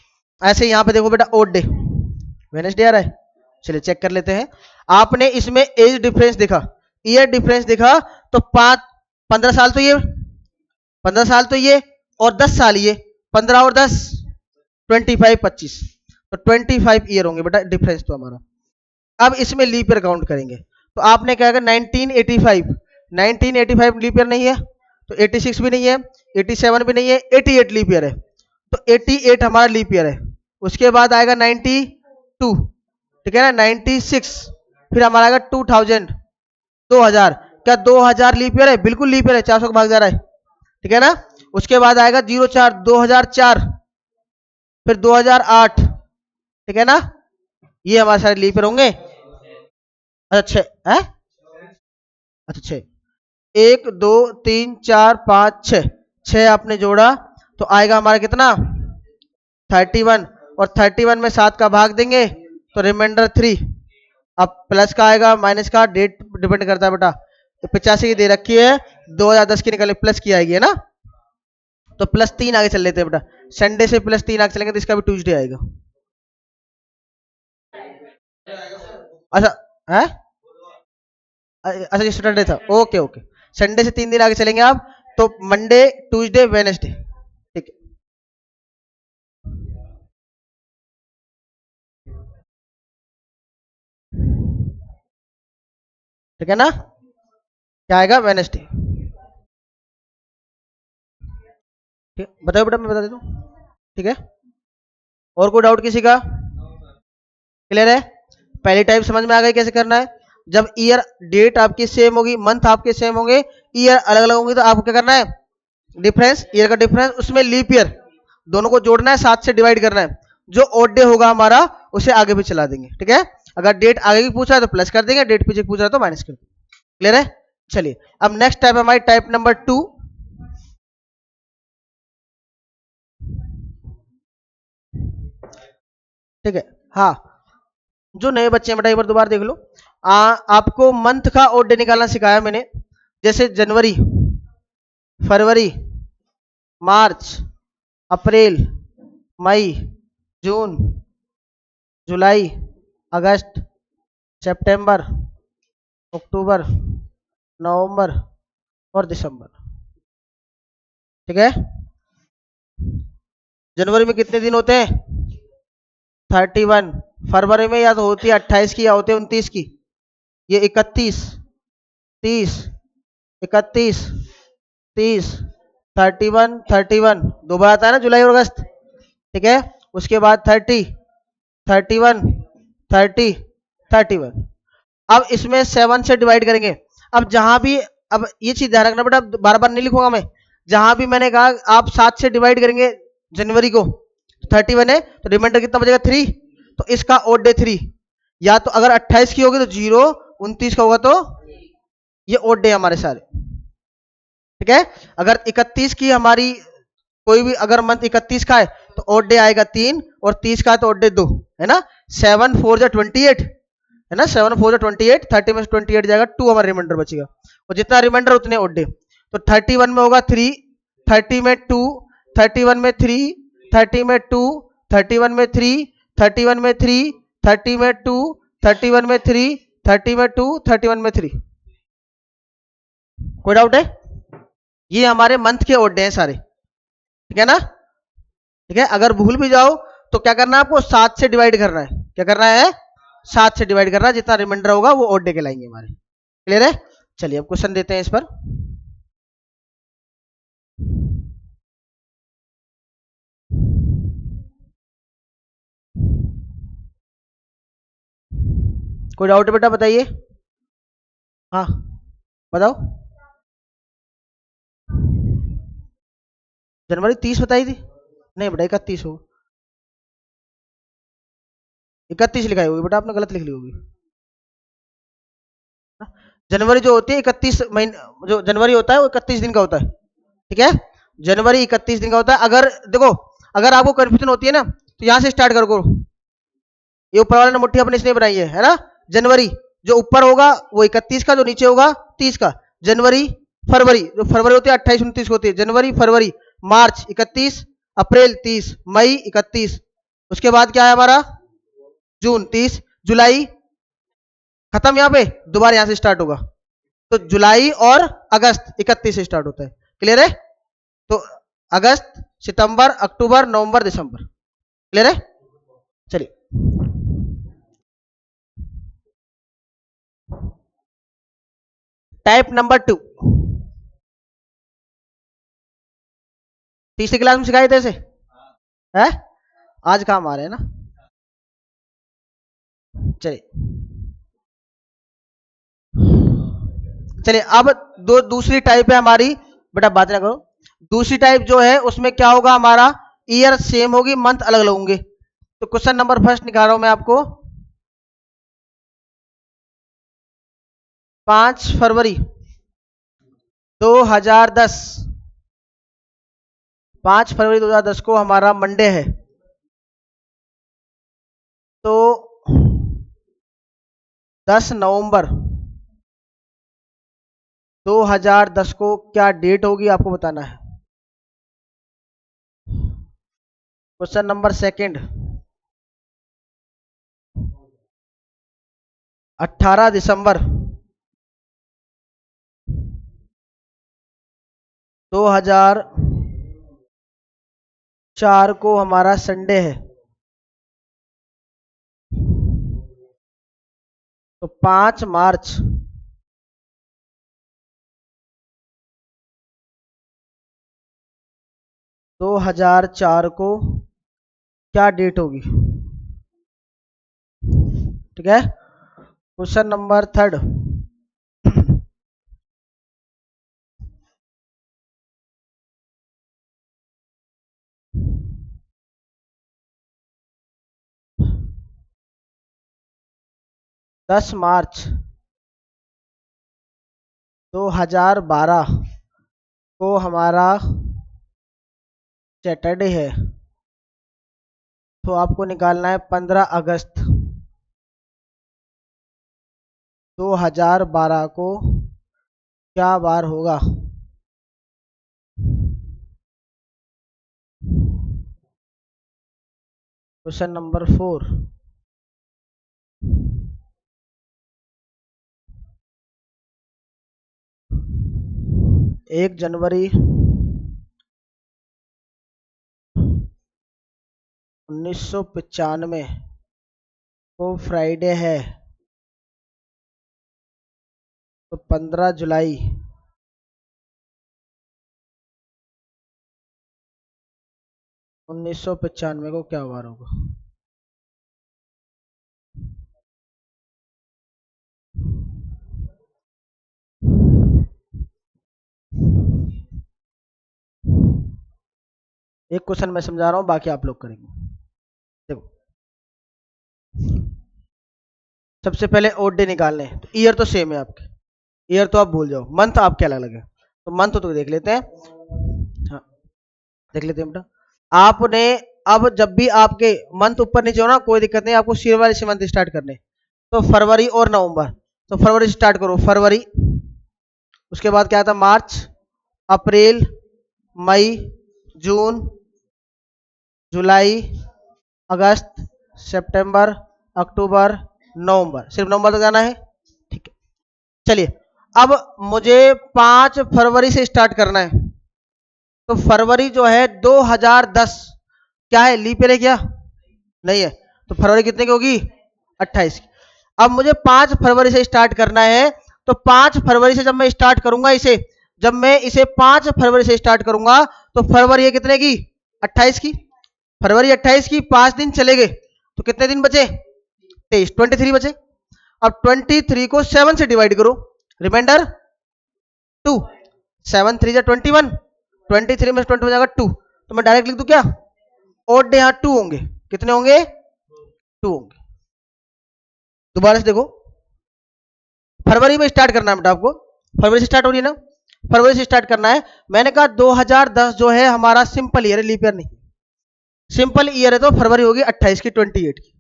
ऐसे यहां पे देखो बेटा, ओड डे, वेडनेसडे आ रहा है, चलिए चेक कर लेते हैं। आपने इसमें एज डिफरेंस देखा, ईयर डिफरेंस देखा, तो 15 साल तो ये, 15 साल तो ये, और 10 साल ये, 15 और 10 25 25, तो 25 ईयर होंगे बेटा डिफरेंस तो हमारा। अब इसमें लीप ईयर काउंट करेंगे, तो आपने क्या कहा? 1985, 1985 लीप ईयर नहीं है, तो 86 भी नहीं है, 87 भी नहीं है, 88 लीप ईयर है, तो 88 हमारा लीप ईयर है। उसके बाद आएगा 92, ठीक है ना, 96, फिर हमारा आएगा 2000, 2000, क्या 2000 लीप ईयर है? बिल्कुल लीप ईयर है, 400 का भाग जा रहा है, ठीक है ना। उसके बाद आएगा 04, 2004, फिर 2008, ठीक है ना। ये हमारे सारे लीप ईयर होंगे। अच्छा है, अच्छा 6, 1 2 3 4 5 6, 6 आपने जोड़ा, तो आएगा हमारा कितना? 31, और 31 में 7 का भाग देंगे, तो रिमाइंडर 3। अब प्लस का आएगा माइनस का, डेट डिपेंड करता है बेटा, तो 85 की दे रखी है, 2010 की निकाले प्लस की आएगी, है ना। तो +3 आगे चल लेते हैं बेटा, संडे से +3 आगे चलेंगे तो इसका भी ट्यूसडे आएगा। अच्छा है, अच्छा ये सैटरडे था, ओके ओके। संडे से 3 दिन आगे चलेंगे आप, तो मंडे ट्यूसडे वेडनेसडे, ठीक है। ठीक है ना, क्या आएगा? वेडनेसडे, ठीक है। बताओ बेटा, मैं बता देता हूँ, ठीक है। और कोई डाउट किसी का? क्लियर है? पहली टाइप समझ में आ गई कैसे करना है। जब ईयर डेट आपकी सेम होगी, मंथ आपके सेम होंगे, ईयर अलग अलग होंगे, तो आपको क्या करना है? डिफरेंस, ईयर का डिफरेंस, उसमें लीप ईयर दोनों को जोड़ना है, 7 से डिवाइड करना है, जो ऑड डे होगा हमारा उसे आगे भी चला देंगे, ठीक है। अगर डेट आगे की पूछ रहा है तो प्लस कर देंगे, डेट पीछे की पूछ रहा है तो माइनस कर देंगे। क्लियर है? चलिए अब नेक्स्ट टाइप है हमारी टाइप नंबर 2। ठीक है, हाँ, जो नए बच्चे हैं बेटा एक बार दोबारा देख लो। आपको मंथ का ओड डे निकालना सिखाया मैंने, जैसे जनवरी, फरवरी, मार्च, अप्रैल, मई, जून, जुलाई, अगस्त, सितंबर, अक्टूबर, नवंबर और दिसंबर। ठीक है, जनवरी में कितने दिन होते हैं? 31। फरवरी में या तो होती है 28 की या होते हैं 29 की। ये 31, 30, 31, 30, 31, 31 दो बार आता है ना, जुलाई और अगस्त। ठीक है, उसके बाद 30, 31, 30, 31। अब इसमें 7 से डिवाइड करेंगे। अब जहां भी, अब ये चीज ध्यान रखना बेटा, बार बार नहीं लिखूंगा मैं। जहां भी मैंने कहा आप 7 से डिवाइड करेंगे जनवरी को, 31 है तो रिमाइंडर कितना बचेगा? 3। तो इसका ओड डे 3। या तो अगर 28 की होगी तो 0, 29 का होगा तो ये ओड डे हमारे सारे। ठीक है, अगर 31 की हमारी कोई भी अगर मंथ 31 का है तो ओड डे आएगा 3, और 30 का है तो ओड डे 2, है ना। 7 4 जा 28, है ना, 7 4 जा 28, 30 में 28 जाएगा, 2 हमारा रिमाइंडर बचेगा, और जितना रिमाइंडर उतने ओड डे। तो 31 में होगा 3, 30 में 2, 31 में 3, 30 में 2, 31 में 3, 31 में 3, 30 में 2, 31 में 3, 30 में 2, 31 में 3। कोई डाउट है? ये हमारे मंथ के ओड डे हैं सारे। ठीक है ना? ठीक है, अगर भूल भी जाओ तो क्या करना है आपको? 7 से डिवाइड करना है। क्या करना है? 7 से डिवाइड करना है, जितना रिमाइंडर होगा वो ओड डे के लाएंगे हमारे। क्लियर है? चलिए अब क्वेश्चन देते हैं इस पर। कोई डाउट है बेटा बताइए। हाँ बताओ। जनवरी 30 बताई थी? नहीं बेटा 31 हो, 31 लिखाई होगी बेटा, आपने गलत लिख ली होगी। जनवरी जो होती है 31 महीने, जो जनवरी होता है वो 31 दिन का होता है। ठीक है, जनवरी 31 दिन का होता है। अगर देखो, अगर आपको कंफ्यूजन होती है ना तो यहां से स्टार्ट करो। ये ऊपर वाले ने मुट्ठी अपनी इसने बनाई है ना। जनवरी जो ऊपर होगा वो 31 का, जो नीचे होगा 30 का। जनवरी, फरवरी, जो फरवरी होती है 28 29 होती है, जनवरी फरवरी, मार्च 31, अप्रैल 30, मई 31, उसके बाद क्या है हमारा? जून 30, जुलाई, खत्म यहाँ पे, दोबारा यहां से स्टार्ट होगा। तो जुलाई और अगस्त 31 से स्टार्ट होता है। क्लियर है? तो अगस्त, सितंबर, अक्टूबर, नवंबर, दिसंबर। क्लियर है? चलिए टाइप नंबर 2, तीसरी क्लास में सिखाए थे इसे, है? आज काम आ रहे हैं ना। चलिए, चलिए अब दूसरी टाइप है हमारी, बेटा बात ना करो। दूसरी टाइप जो है उसमें क्या होगा हमारा? ईयर सेम होगी, मंथ अलग अलग होंगे। तो क्वेश्चन नंबर फर्स्ट निकाल रहा हूं मैं आपको। 5 फरवरी 2010, 5 फरवरी 2010 को हमारा मंडे है। तो 10 नवंबर 2010 को क्या डेट होगी आपको बताना है। क्वेश्चन नंबर सेकंड, 18 दिसंबर 2004 को हमारा संडे है। तो 5 मार्च 2004 को क्या डेट होगी? ठीक है, क्वेश्चन नंबर थर्ड, 10 मार्च 2012 को हमारा सैटरडे है, तो आपको निकालना है 15 अगस्त 2012 को क्या बार होगा। Question number 4। 1 जनवरी 1995 को फ्राइडे है, तो 15 जुलाई 1995 को क्या वार होगा। एक क्वेश्चन मैं समझा रहा हूं, बाकी आप लोग करेंगे। देखो, सबसे पहले ओड डे निकालने हैं, तो ईयर तो सेम है आपके, ईयर तो आप भूल जाओ, मंथ आपके अलग अलग है, तो मंथ तो देख लेते हैं। हाँ, देख लेते हैं बेटा। आपने अब जब भी आपके मंथ ऊपर नीचे हो ना, कोई दिक्कत नहीं, आपको सिर वाले से मंथ स्टार्ट करने, तो फरवरी और नवंबर, तो फरवरी से स्टार्ट करो, फरवरी, उसके बाद क्या आता, मार्च, अप्रैल, मई, जून, जुलाई, अगस्त, सितंबर, अक्टूबर, नवंबर, सिर्फ नवंबर तक जाना है, ठीक है। चलिए, अब मुझे 5 फरवरी से स्टार्ट करना है, तो फरवरी जो है 2010 क्या है, लीप ईयर है क्या, नहीं है, तो फरवरी कितने की होगी, 28 की। अब मुझे 5 फरवरी से स्टार्ट करना है, तो 5 फरवरी से जब मैं स्टार्ट करूंगा इसे, जब मैं इसे 5 फरवरी से स्टार्ट करूंगा, तो फरवरी है कितने की, 28 की, फरवरी 28 की, 5 दिन चले गए, तो कितने दिन बचे, 23, 23 बचे। अब 23 को 7 से डिवाइड करो, रिमाइंडर 2, 7 3 21, 23 में 20 हो जाएगा 2, तो मैं डायरेक्ट लिख दूं क्या, ओड डे यहाँ 2 होंगे, कितने होंगे, 2 होंगे। दोबारा से देखो, फरवरी में स्टार्ट करना है बेटा आपको, फरवरी से स्टार्ट हो रही है ना, फरवरी से स्टार्ट करना है। मैंने कहा 2010 जो है हमारा सिंपल ईयर है, लीप ईयर नहीं, सिंपल ईयर है, तो फरवरी होगी 28 की, 28 की।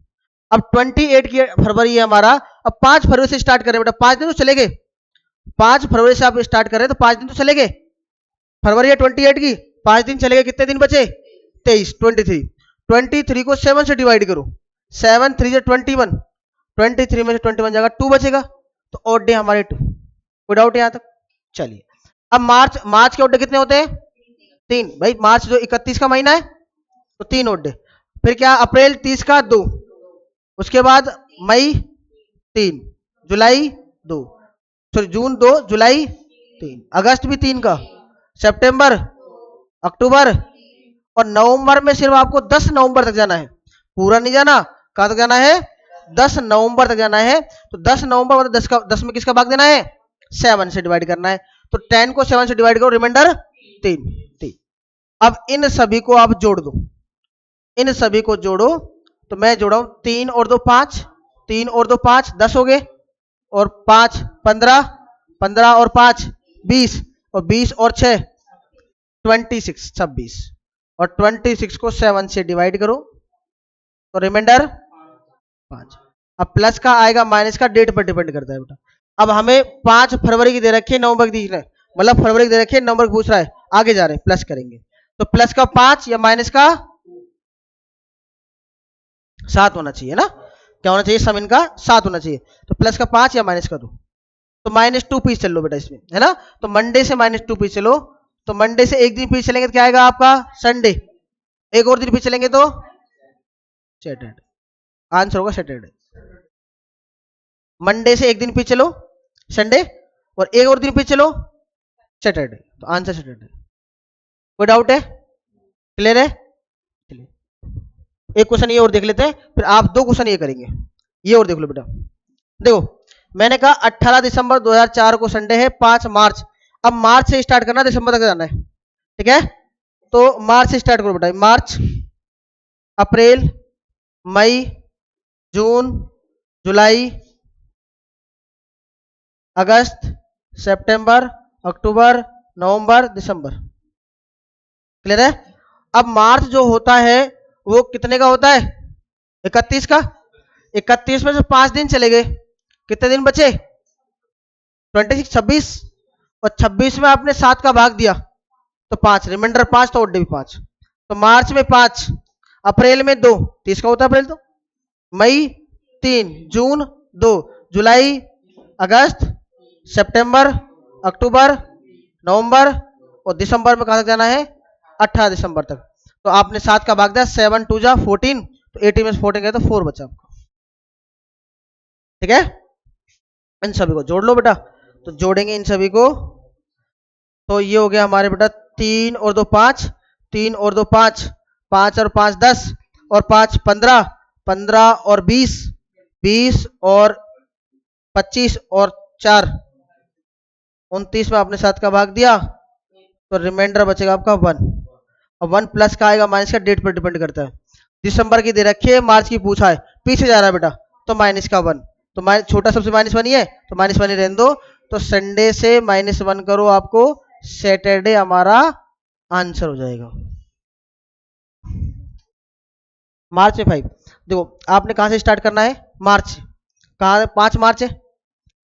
अब 28 की फरवरी है हमारा, अब 5 फरवरी से स्टार्ट करें बेटा, 5 दिन तो चले गए, 5 फरवरी से आप स्टार्ट करें तो 5 दिन तो चले गए, फरवरी है 28 की, 5 दिन चले गए, कितने दिन बचे, 23, 23, 23 को 7 से डिवाइड करो, 7 3 21, 23 में से 21 जाएगा 2 बचेगा, तो ऑड डे हमारे 2। कोई डाउट है यहां तक, चलिए। अब मार्च, मार्च के ऑड डे कितने होते हैं, 3, भाई मार्च जो 31 का महीना है, तो 3 ऑड डे। फिर क्या, अप्रैल 30 का 2, उसके बाद मई 3, जुलाई 2, सॉरी जून 2, जुलाई 3, अगस्त भी 3 का, सितंबर, अक्टूबर, और नवंबर में सिर्फ आपको 10 नवंबर तक जाना है, पूरा नहीं जाना, कहां तक जाना है, 10 नवंबर तक जाना है। तो 10 नवंबर मतलब 10 का, 10 में किसका भाग देना है, 7 से डिवाइड करना है, तो 10 को 7 से डिवाइड करो, रिमाइंडर 3, 3। अब इन सभी को आप जोड़ दो, इन सभी को जोड़ो, तो मैं जोड़ा हूं 3 और 2 5, 3 और 2 5 10 हो गए, और 5 15, 15 और 5 20, और 20 और 6 26, 26, और 26 को 7 से डिवाइड करो, तो रिमाइंडर 5। अब प्लस का आएगा, माइनस का डेट पर डिपेंड करता है बेटा। अब हमें 5 फरवरी की दे रखी है, नवंबर की दी है, मतलब फरवरी की दे रखी है, नवंबर की पूछ रहा है, आगे जा रहे हैं, प्लस करेंगे, तो प्लस का 5 या माइनस का 7 होना चाहिए ना, क्या होना चाहिए, सम इनका 7 होना चाहिए, तो प्लस का 5 या माइनस का 2, तो -2 पीस चल लो बेटा इसमें, है ना, तो मंडे से -2 पीस चलो, तो मंडे से एक दिन पीस चलेंगे तो क्या आएगा आपका, संडे, एक और दिन पीस चलेंगे तो सैटरडे, आंसर होगा सैटरडे। मंडे से एक दिन पीछे चलो, संडे, और एक और दिन पीछे चलो, सैटरडे, तो आंसर सैटरडे। कोई डाउट है, क्लियर है, चलिए एक क्वेश्चन ये और देख लेते हैं, फिर आप 2 क्वेश्चन ये करेंगे, ये और देख लो बेटा। देखो, मैंने कहा 18 दिसंबर 2004 को संडे है, 5 मार्च, अब मार्च से स्टार्ट करना, दिसंबर तक जाना है, ठीक है, तो मार्च से स्टार्ट करो बेटा, मार्च, अप्रैल, मई, जून, जुलाई, अगस्त, सितंबर, अक्टूबर, नवंबर, दिसंबर। क्लियर है? अब मार्च जो होता है वो कितने का होता है? 31 का। 31 में से 5 दिन चले गए, कितने दिन बचे? 26, 26। और 26 में आपने 7 का भाग दिया तो 5, रिमाइंडर 5, तो ओडी भी 5। तो मार्च में 5, अप्रैल में 2, 30 का होता है अप्रैल तो, मई 3, जून 2, जुलाई, अगस्त, सितंबर, अक्टूबर, नवंबर, और दिसंबर में कहां तक जाना है? 18 दिसंबर तक। तो आपने 7 का भाग दिया, 7 2 जा 14, तो 18 में से 14 गए तो 4 बचा आपको। ठीक है? इन सभी को जोड़ लो बेटा। तो जोड़ेंगे इन सभी को, तो ये हो गया हमारे बेटा 3 और 2 5, 3 और 2 5, 5 और 5 10, और 5 15, 15 और 20, 20 और 25, और 4 29 में आपने 7 का भाग दिया, तो रिमाइंडर बचेगा आपका 1। और 1 प्लस का आएगा, माइनस का, डेट पर डिपेंड करता है। दिसंबर की दे रखी है, मार्च की पूछा है, पीछे जा रहा है बेटा, तो माइनस का 1, तो छोटा सबसे -1 ही है, तो -1 ही रहने दो। तो संडे से -1 करो, आपको सैटरडे हमारा आंसर हो जाएगा। मार्च में 5, देखो आपने कहां से स्टार्ट करना है? मार्च। कहां? 5 मार्च है।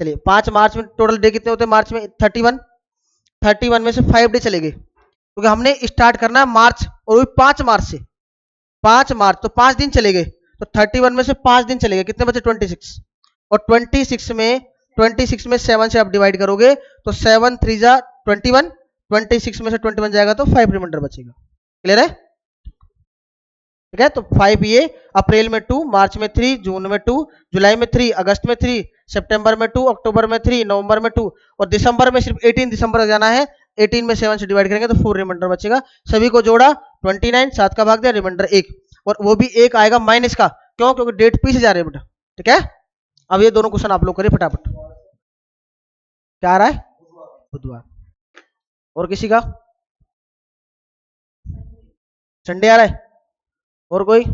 चलिए 5 मार्च में टोटल डे कितने होते हैं मार्च में? 31। 31 में से 5 डे चले गए, क्योंकि हमने स्टार्ट करना है मार्च, और वो 5 मार्च से। 5 मार्च तो 5 दिन चले गए, तो 31 में से 5 दिन चले गए, कितने बचे? 26। और 26 में 7 से आप डिवाइड करोगे, तो 7 3 जा 21, 26 में से 21 जाएगा तो 5 रिमाइंडर बचेगा। क्लियर है? ठीक है, तो 5 ये, अप्रैल में 2, मार्च में 3, जून में 2, जुलाई में 3, अगस्त में 3, सितंबर में 2, अक्टूबर में 3, नवंबर में 2, और दिसंबर में सिर्फ 18 दिसंबर तक जाना है। 18 में 7 से डिवाइड करेंगे तो 4 रिमाइंडर बचेगा। सभी को जोड़ा, 29, 7 का भाग दिया, रिमाइंडर 1, और वो भी 1 आएगा माइनस का, क्यों? क्योंकि डेट पीछे जा रहे हैं बेटा। ठीक है, अब ये दोनों क्वेश्चन आप लोग करिए फटाफट। क्या आ रहा है? बुधवार। और किसी का? संडे आ रहा है? और कोई?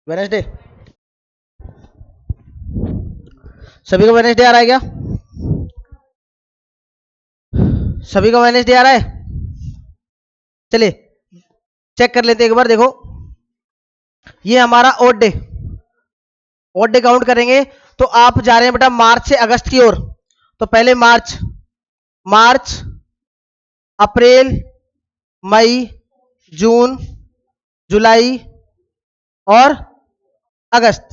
वेडनेसडे? सभी को वेडनेसडे आ रहा है क्या? सभी को वेडनेसडे आ रहा है? चलिए चेक कर लेते हैं एक बार। देखो ये हमारा odd day, odd day count करेंगे तो आप जा रहे हैं बेटा मार्च से अगस्त की ओर। तो पहले मार्च, मार्च, अप्रैल, मई, जून, जुलाई और अगस्त।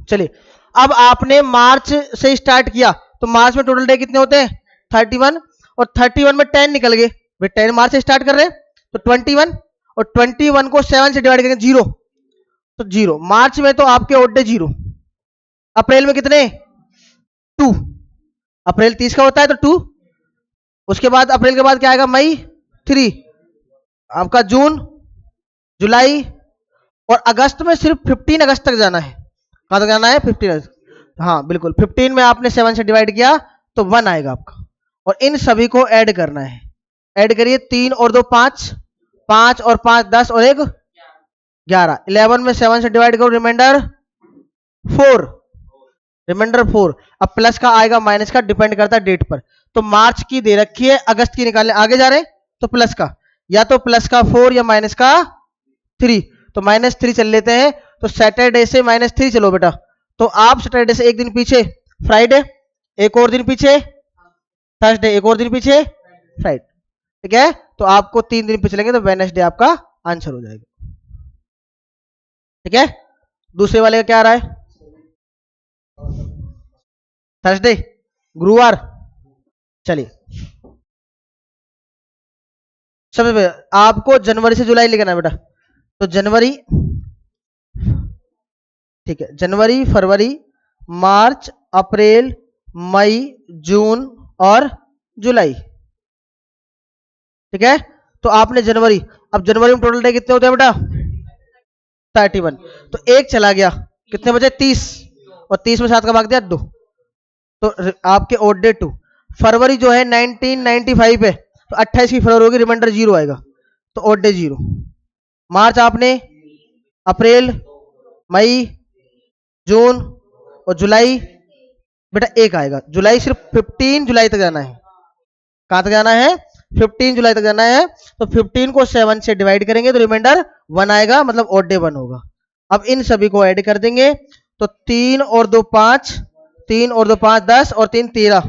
चलिए अब आपने मार्च से स्टार्ट किया, तो मार्च में टोटल डे कितने होते हैं? 31, और 31 में 10 निकल गए, वे 10 मार्च से स्टार्ट कर रहे हैं, तो 21, और 21 को 7 से डिवाइड करेंगे 0, तो 0। मार्च में तो आपके ओड डे 0। अप्रैल में कितने? 2, अप्रैल 30 का होता है तो 2। उसके बाद अप्रैल के बाद क्या आएगा? मई 3, आपका जून, जुलाई, और अगस्त में सिर्फ 15 अगस्त तक जाना है। कहां तक जाना है? 15 अगस्त। हाँ बिल्कुल, 15 में आपने 7 से डिवाइड किया तो 1 आएगा आपका, और इन सभी को ऐड करना है। ऐड करिए, 3 और 2 5, 5 और 5 10, और 1 11, 11 में 7 से डिवाइड करो, रिमाइंडर 4, रिमाइंडर 4। अब प्लस का आएगा माइनस का, डिपेंड करता है डेट पर। तो मार्च की दे रखी है, अगस्त की निकालने आगे जा रहे हैं, तो प्लस का, या तो प्लस का 4 या माइनस का 3। तो -3 चल लेते हैं। तो सैटरडे से -3 चलो बेटा। तो आप सैटरडे से एक दिन पीछे फ्राइडे, एक और दिन पीछे थर्सडे, एक और दिन पीछे फ्राइडे। ठीक है, तो आपको 3 दिन पीछे चलेंगे तो वेडनेसडे आपका आंसर हो जाएगा। ठीक है, दूसरे वाले का क्या आ रहा है? थर्सडे, गुरुवार। चलिए, सबसे पहले आपको जनवरी से जुलाई लिखना है बेटा। तो जनवरी, ठीक है, जनवरी, फरवरी, मार्च, अप्रैल, मई, जून और जुलाई। ठीक है, तो आपने जनवरी, अब जनवरी में टोटल डे कितने होते हैं बेटा? 31। तो एक चला गया, कितने बचे? 30, और 30 में 7 का भाग दिया 2। तो आपके ओड डे 2। फरवरी जो है 1995 है, तो 28 की फरवरी होगी, रिमाइंडर 0 आएगा, तो ओड डे 0। मार्च आपने, अप्रैल, मई, जून और जुलाई, बेटा 1 आएगा। जुलाई सिर्फ 15 जुलाई तक जाना है। कहां तक जाना है? 15 जुलाई तक जाना है। तो 15 को 7 से डिवाइड करेंगे तो रिमाइंडर 1 आएगा, मतलब ओड डे 1 होगा। अब इन सभी को ऐड कर देंगे, तो 3 और 2 5, 3 और 2 5 10 और 3 13।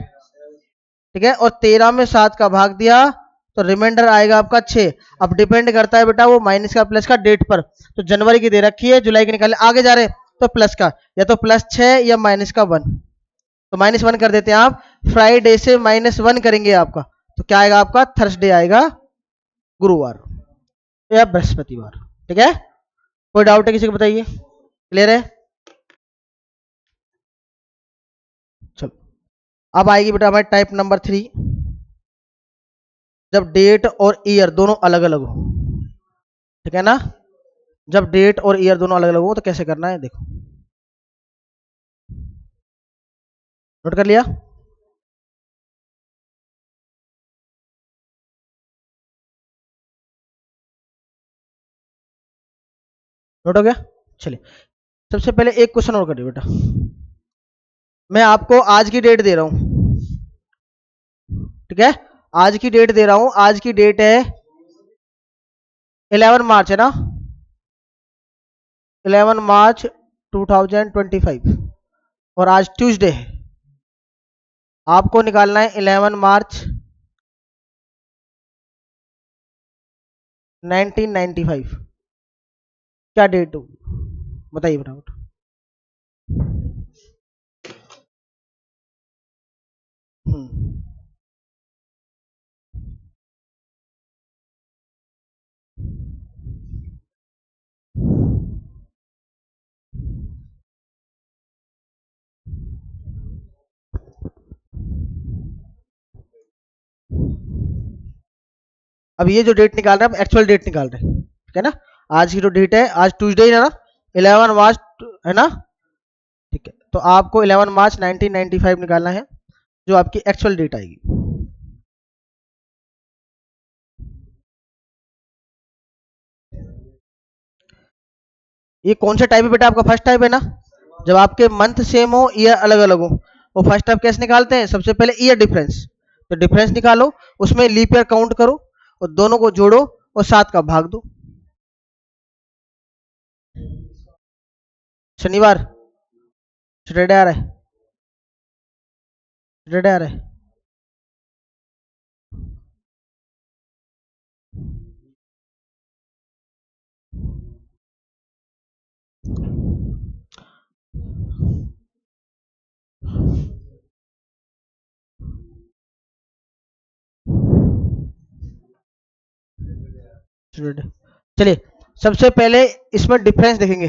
ठीक है, और 13 में 7 का भाग दिया तो रिमाइंडर आएगा आपका 6। अब डिपेंड करता है बेटा वो माइनस का प्लस का डेट पर। तो जनवरी की दे रखी है, जुलाई की निकाले, आगे जा रहे तो प्लस का, या तो +6 या -1। तो -1 कर देते हैं आप। फ्राइडे से -1 करेंगे आपका, तो क्या आएगा आपका? थर्सडे आएगा, गुरुवार या बृहस्पतिवार। ठीक है, कोई डाउट है किसी को? बताइए, क्लियर है? चलो, अब आएगी बेटा हमारे टाइप नंबर 3, जब डेट और ईयर दोनों अलग अलग हो। ठीक है ना, जब डेट और ईयर दोनों अलग अलग हो तो कैसे करना है, देखो। नोट कर लिया? नोट हो गया? चलिए, सबसे पहले एक क्वेश्चन और करिए बेटा। मैं आपको आज की डेट दे रहा हूं। ठीक है, आज की डेट दे रहा हूं। आज की डेट है 11 मार्च, है ना? 11 मार्च 2025, और आज ट्यूसडे है। आपको निकालना है 11 मार्च 1995, क्या डेट हो? बताइए फटाफट। हम्म, अब ये जो डेट निकाल रहे हैं, एक्चुअल डेट निकाल रहे हैं। ठीक है ना, आज की जो डेट है, आज ट्यूसडे है ना, 11 मार्च, है ना? ठीक है, तो आपको 11 मार्च 1995 निकालना है, जो आपकी एक्चुअल डेट आएगी। ये कौन सा टाइप है बेटा? आपका फर्स्ट टाइप है ना? जब आपके मंथ सेम हो, ईयर अलग अलग हो, वो फर्स्ट टाइप कैसे निकालते हैं? सबसे पहले ईयर डिफरेंस, तो डिफरेंस निकालो, उसमें लीप ईयर काउंट करो, और दोनों को जोड़ो और 7 का भाग दो। शनिवार, सैटरडे आ रहा है, सैटरडे आ रहा है। सैटरडे। चलिए, सबसे पहले इसमें डिफरेंस देखेंगे।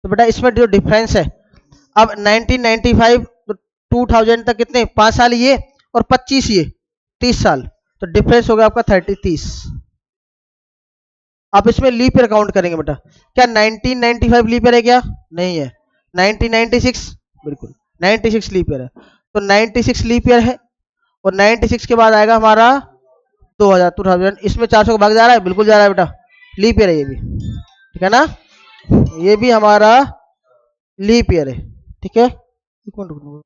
तो बेटा इसमें जो डिफरेंस है, अब 1995 तो 2000 तक कितने? 5 साल ये और 25 ये, 30 साल। तो डिफरेंस हो गया आपका 30। आप इसमें लीप ईयर काउंट करेंगे बेटा। क्या 1995 लीप ईयर है क्या? नहीं है। 1996, बिल्कुल 96 लीप ईयर है। तो 96 लीप ईयर है, और 96 के बाद आएगा हमारा 2000। इसमें 400 का भाग जा रहा है, बिल्कुल जा रहा है बेटा, लीप ईयर है ये भी। ठीक है ना, ये भी हमारा लीप ईयर है। ठीक है, एक मिनट रुकना।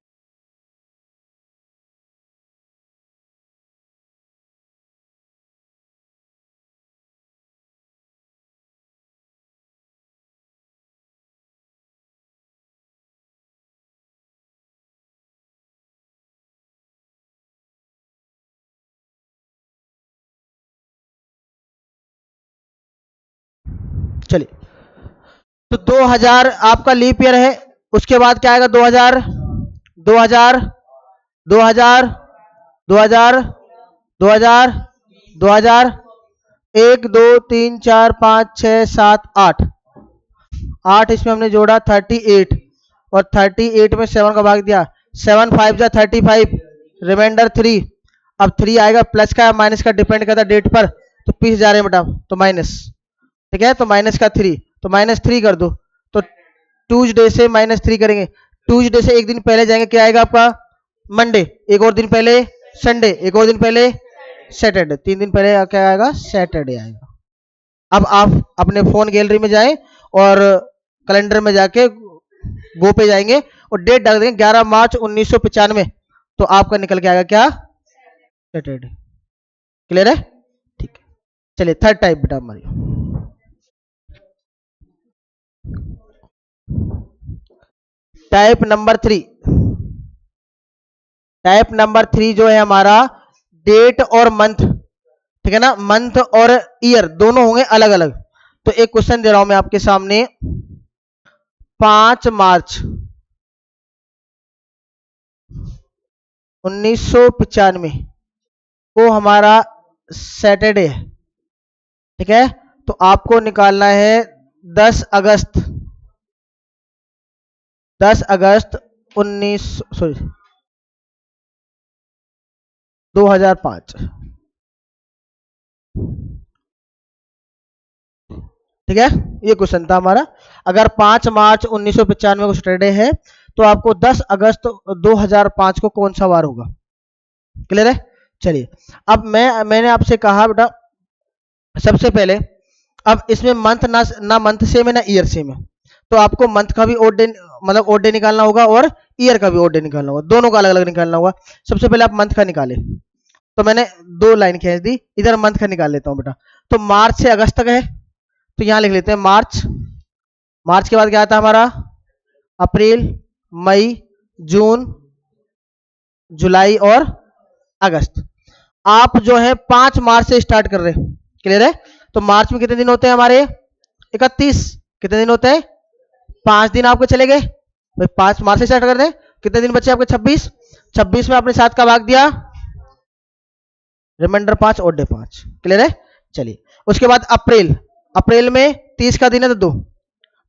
चलिए, तो 2000 आपका लीप ईयर है। उसके बाद क्या आएगा? 2000, 2000, 2000, 2000, 2000, 2000, 1 2 3 4 5 6 7 8, 8 इसमें हमने जोड़ा 38, और 38 में 7 का भाग दिया, 7 5 जा 35, रिमाइंडर 3। अब 3 आएगा, प्लस का माइनस का डिपेंड करता है डेट पर, तो पीस जा रहे हैं बेटा, तो माइनस। ठीक है, तो माइनस का 3, तो -3 कर दो। तो ट्यूसडे से -3 करेंगे। ट्यूसडे से एक दिन पहले जाएंगे, क्या आएगा आपका? मंडे। एक और दिन पहले संडे, एक और दिन पहले सैटरडे, 3 दिन पहले क्या आएगा? सैटरडे आएगा। अब आप अपने फोन गैलरी में जाएं और कैलेंडर में जाके गो पे जाएंगे और डेट डाल देंगे 11 मार्च 1995, तो आपका निकल के आएगा क्या? सैटरडे। क्लियर है? ठीक है, चलिए थर्ड टाइप बेटा हमारी। टाइप नंबर 3, टाइप नंबर 3 जो है हमारा डेट और मंथ। ठीक है ना, मंथ और ईयर दोनों होंगे अलग अलग। तो एक क्वेश्चन दे रहा हूं मैं आपके सामने, 5 मार्च 1995 को हमारा सैटरडे है। ठीक है, तो आपको निकालना है 10 अगस्त, 10 अगस्त 2005। ठीक है, ये क्वेश्चन था हमारा। अगर 5 मार्च 1995 को सैटरडे है, तो आपको 10 अगस्त 2005 को कौन सा वार होगा? क्लियर है? चलिए, अब मैंने आपसे कहा बेटा, सबसे पहले अब इसमें मंथ ना मंथ सेम है ना ईयर सेम है, तो आपको मंथ का भी ओड डे, मतलब ओड डे निकालना होगा और ईयर का भी ओड डे निकालना होगा, दोनों का अलग अलग निकालना होगा। सबसे पहले आप मंथ का निकाले, तो मैंने 2 लाइन खींच दी, इधर मंथ का निकाल लेता हूं बेटा। तो मार्च से अगस्त तक है, तो यहां लिख लेते हैं मार्च। मार्च के बाद क्या आता है हमारा? अप्रैल, मई, जून, जुलाई और अगस्त। आप जो है 5 मार्च से स्टार्ट कर रहे हैं। क्लियर है? तो मार्च में कितने दिन होते हैं हमारे? 31। कितने दिन होते हैं? 5 दिन आपके चले गए भाई, 5 मार्च से स्टार्ट कर रहे हैं, कितने दिन बचे आपके? 26। 26 में आपने 7 का भाग दिया, रिमाइंडर 5 और डे 5। क्लियर है? चलिए, उसके बाद अप्रैल, अप्रैल में 30 का दिन है तो 2,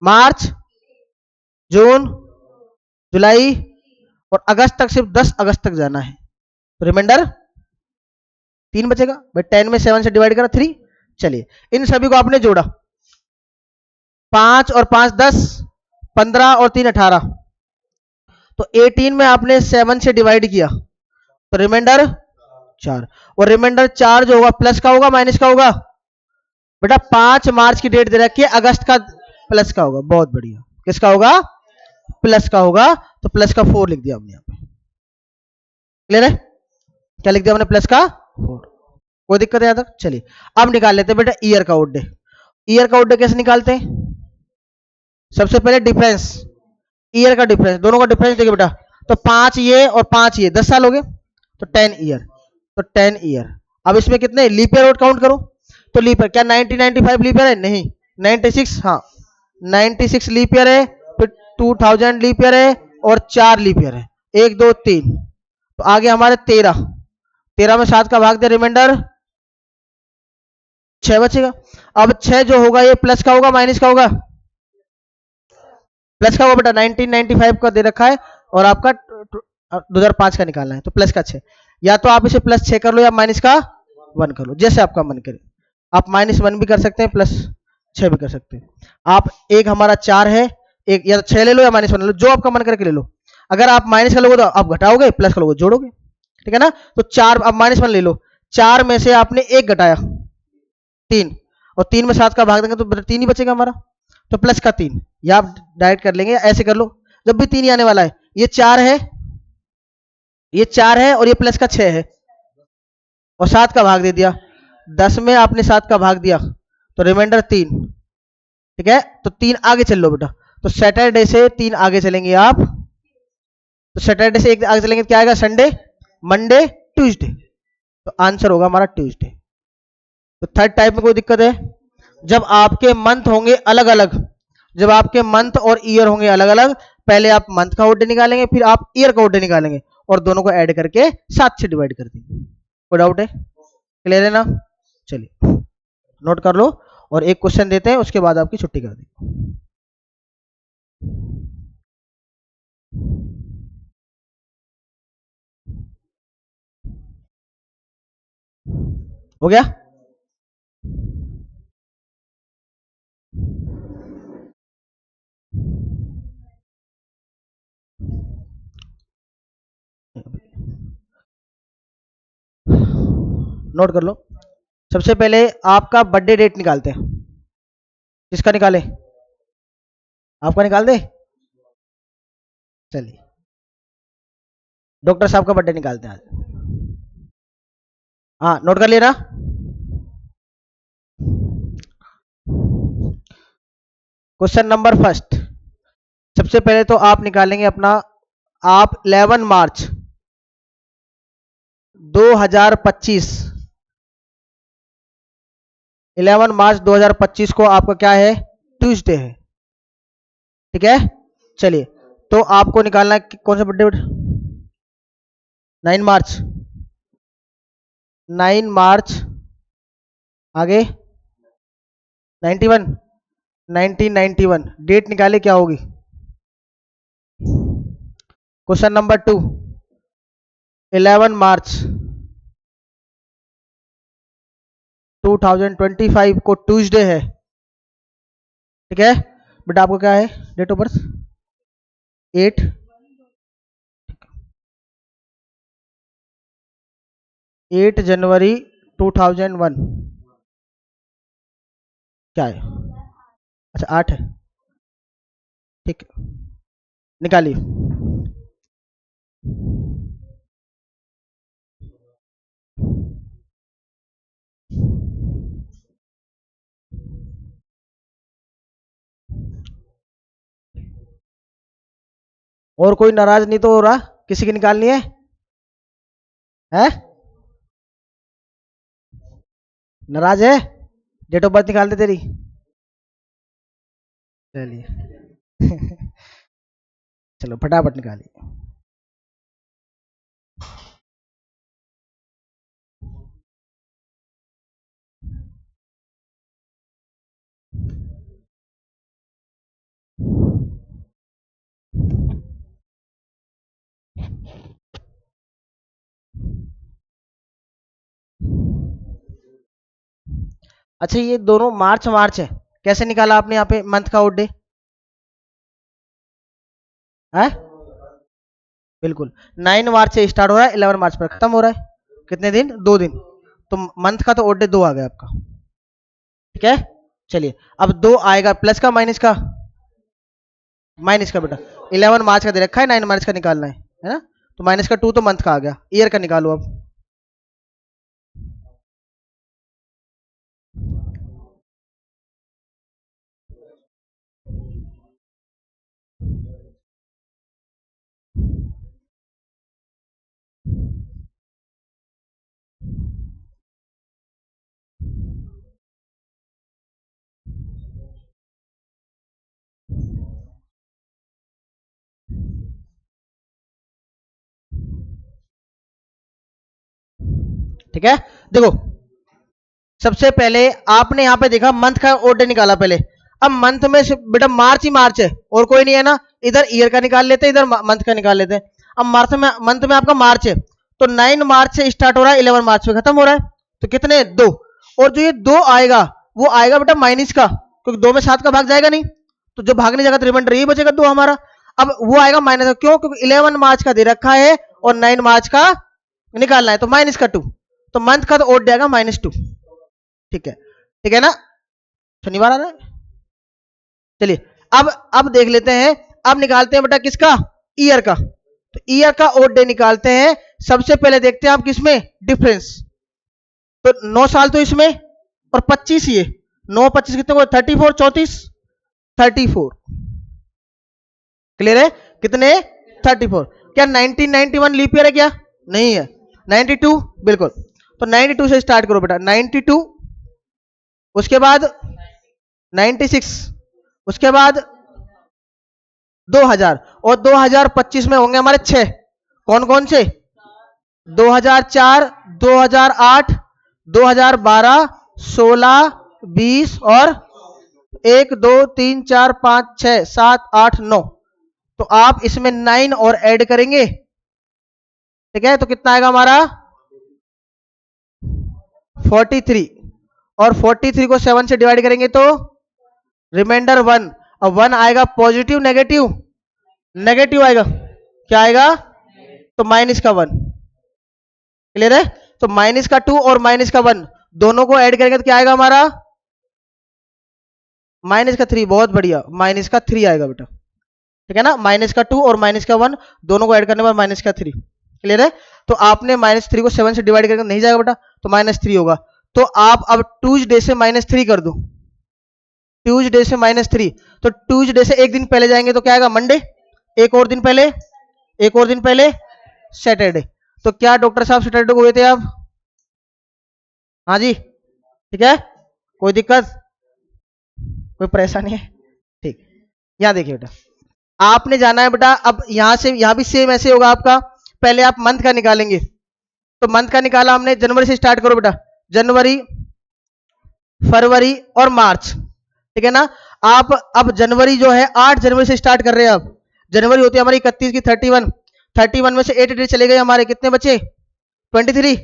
मार्च, जून, जुलाई और अगस्त तक सिर्फ 10 अगस्त तक जाना है, तो रिमाइंडर 3 बचेगा भाई। 10 में 7 से डिवाइड करा 3। चलिए, इन सभी को आपने जोड़ा, 5 और 5 10, 15 और 3 18, तो 18 में आपने 7 से डिवाइड किया, तो रिमाइंडर 4। और रिमाइंडर 4 जो होगा प्लस का होगा माइनस का होगा? बेटा 5 मार्च की डेट दे रखी है, अगस्त का प्लस का होगा। बहुत बढ़िया, किसका होगा? प्लस का होगा, तो प्लस का 4 लिख दिया हमने यहाँ पे। क्लियर है? क्या लिख दिया हमने? प्लस का 4। कोई दिक्कत है यहां तक? चलिए, अब निकाल लेते हैं बेटा ईयर का ओड डे। ईयर का ओड डे कैसे निकालते हैं? सबसे पहले डिफरेंस, ईयर का डिफरेंस, दोनों का डिफरेंस देखिए बेटा, तो 5 ये और 5 ये 10 साल हो गए, तो 10 ईयर, तो 10 ईयर। अब इसमें कितने लीप ईयर और काउंट करो, तो लीप ईयर क्या 1995 लीप ईयर है? नहीं। 96, हाँ 96 लीप ईयर है, फिर 2000 लीप ईयर है और 4 लीप ईयर है, 1 2 3, तो आगे हमारे 13। 13 में 7 का भाग दिया, रिमाइंडर 6 बचेगा। अब 6 जो होगा ये प्लस का होगा माइनस का होगा? प्लस का होगा बेटा, 1995 का दे रखा है और आपका 2005 का निकालना है, तो प्लस का 6। या तो आप इसे +6 कर लो या माइनस का 1 कर लो, जैसे आपका मन करे। आप -1 भी कर सकते हैं, +6 भी कर सकते हैं। आप एक हमारा 4 है, एक या 6 ले लो या -1 ले लो, जो आपका मन करे ले लो। अगर आप माइनस का लोगे तो आप घटाओगे, प्लस का लोगे जोड़ोगे। ठीक है ना? तो 4, अब -1 ले लो, 4 में से आपने 1 घटाया 3, और 3 में 7 का भाग देंगे तो 3 ही बचेगा हमारा, तो प्लस का 3। या आप डायरेक्ट कर लेंगे या ऐसे कर लो, जब भी 3 ही आने वाला है। ये 4 है, ये 4 है और ये प्लस का 6 है, और 7 का भाग दे दिया। 10 में आपने 7 का भाग दिया, तो रिमाइंडर 3। ठीक है, तो 3 आगे चल लो बेटा, तो सैटरडे से 3 आगे चलेंगे आप, तो सैटरडे से 1 आगे चलेंगे तो क्या आएगा? संडे, मंडे, ट्यूसडे, तो आंसर होगा हमारा ट्यूसडे। तो थर्ड टाइप में कोई दिक्कत है? जब आपके मंथ होंगे अलग अलग, जब आपके मंथ और ईयर होंगे अलग अलग, पहले आप मंथ का ओडे निकालेंगे, फिर आप ईयर का ओडे निकालेंगे और दोनों को ऐड करके 7 से डिवाइड कर देंगे। कोई डाउट है? क्लियर है ना? चलिए नोट कर लो और एक क्वेश्चन देते हैं, उसके बाद आपकी छुट्टी कर देंगे। हो गया? नोट कर लो। सबसे पहले आपका बर्थडे डेट निकालते हैं। किसका निकाले? आपका निकाल दे। चलिए डॉक्टर साहब का बर्थडे निकालते हैं आज। हाँ नोट कर लिया ना? क्वेश्चन नंबर फर्स्ट, सबसे पहले तो आप निकालेंगे अपना, आप 11 मार्च 2025, 11 मार्च 2025 को आपका क्या है? ट्यूसडे है। ठीक है, चलिए तो आपको निकालना है कौन सा बर्थडे? 9 मार्च, 9 मार्च, आगे 91, 1991 डेट निकाले क्या होगी? क्वेश्चन नंबर 2, 11 मार्च 2025 को ट्यूसडे है। ठीक है बेटा, आपको क्या है डेट ऑफ बर्थ? 8 8 जनवरी 2001। क्या है? अच्छा 8 है। ठीक है, निकालिए। और कोई नाराज नहीं तो हो रहा? किसी की निकालनी है? हैं? नाराज है? डेट ऑफ बर्थ निकाल दे तेरी। चलिए चलो फटाफट निकालिए। अच्छा ये दोनों मार्च मार्च है, कैसे निकाला आपने यहाँ पे मंथ का आउट डे? है बिल्कुल, 9 मार्च से स्टार्ट हो रहा है, 11 मार्च पर खत्म हो रहा है। कितने दिन? 2 दिन। तो मंथ का तो आउट डे 2 आ गया आपका। ठीक है, चलिए अब 2 आएगा, प्लस का माइनस का? माइनस का बेटा, 11 मार्च का दे रखा है, 9 मार्च का निकालना है ना? तो माइनस का 2 तो मंथ का आ गया, ईयर का निकालो अब। ठीक है, देखो सबसे पहले आपने यहाँ पे देखा मंथ का ऑर्डर निकाला पहले। अब मंथ में बेटा मार्च ही मार्च है और कोई नहीं है ना, इधर ईयर का निकाल लेते हैं, इधर मंथ का निकाल लेते हैं। अब मंथ में आपका मार्च है, तो 9 मार्च से स्टार्ट हो रहा है, 11 मार्च में खत्म हो रहा है। तो कितने? 2। और जो ये 2 आएगा वो आएगा बेटा माइनस का, क्योंकि 2 में 7 का भाग जाएगा नहीं, तो जो भागने जाएगा तो रिमाइंडर यही बचेगा 2 हमारा। अब वो आएगा माइनस का, क्यों? क्योंकि 11 मार्च का दे रखा है और 9 मार्च का निकालना है, तो माइनस का 2। तो मंथ का तो ओड जाएगा -2। ठीक है, ठीक है ना? शनिवार आ रहा है। चलिए अब देख लेते हैं, अब निकालते हैं बेटा किसका? ईयर का। तो ईयर का ओड डे निकालते हैं। सबसे पहले देखते हैं आप किसमें डिफरेंस। तो 9 साल तो इसमें और 25 ये, 9 25 कितने को? 34, 34, 34। क्लियर है? कितने? 34। क्या 1991 लीप ईयर है क्या? नहीं है। 92 बिल्कुल। तो 92 से स्टार्ट करो बेटा, 92, उसके बाद 96, उसके बाद 2000, और 2025 में होंगे हमारे 6। कौन कौन से? 2004, 2008, 2012, 16, 20 और 1 2 3 4 5 6 7 8 9। तो आप इसमें 9 और ऐड करेंगे, ठीक है, तो कितना आएगा हमारा 43, और 43 को 7 से डिवाइड करेंगे तो रिमाइंडर 1। अब 1 आएगा पॉजिटिव नेगेटिव? नेगेटिव आएगा। क्या आएगा? तो माइनस का 1। क्लियर है? तो माइनस का 2 और माइनस का 1 दोनों को ऐड करेंगे तो क्या आएगा हमारा? माइनस का 3। बहुत बढ़िया, माइनस का 3 आएगा बेटा, ठीक है ना। माइनस का 2 और माइनस का 1 दोनों को ऐड करने पर माइनस का 3। क्लियर है? तो आपने -3 को 7 से डिवाइड करके नहीं जाएगा बेटा, तो -3 होगा। तो आप अब ट्यूसडे से -3 कर दो, ट्यूसडे से -3। तो ट्यूसडे से एक दिन पहले जाएंगे तो क्या आएगा? मंडे। एक और दिन पहले, एक और दिन पहले सैटरडे। तो क्या डॉक्टर साहब सैटरडे को हुए थे आप? हाँ जी, ठीक है, कोई दिक्कत, कोई परेशानी है? ठीक, यहां देखिए बेटा, आपने जाना है बेटा, अब यहां से यहां भी सेम ऐसे होगा आपका। पहले आप मंथ का निकालेंगे, तो मंथ का निकाला हमने, जनवरी से स्टार्ट करो बेटा, जनवरी, फरवरी और मार्च, ठीक है ना। आप अब जनवरी जो है 8 जनवरी से स्टार्ट कर रहे हैं आप। जनवरी होती है हमारी 31 की 31, 31 में से 8 डेज चले गए हमारे, कितने बचे? 23।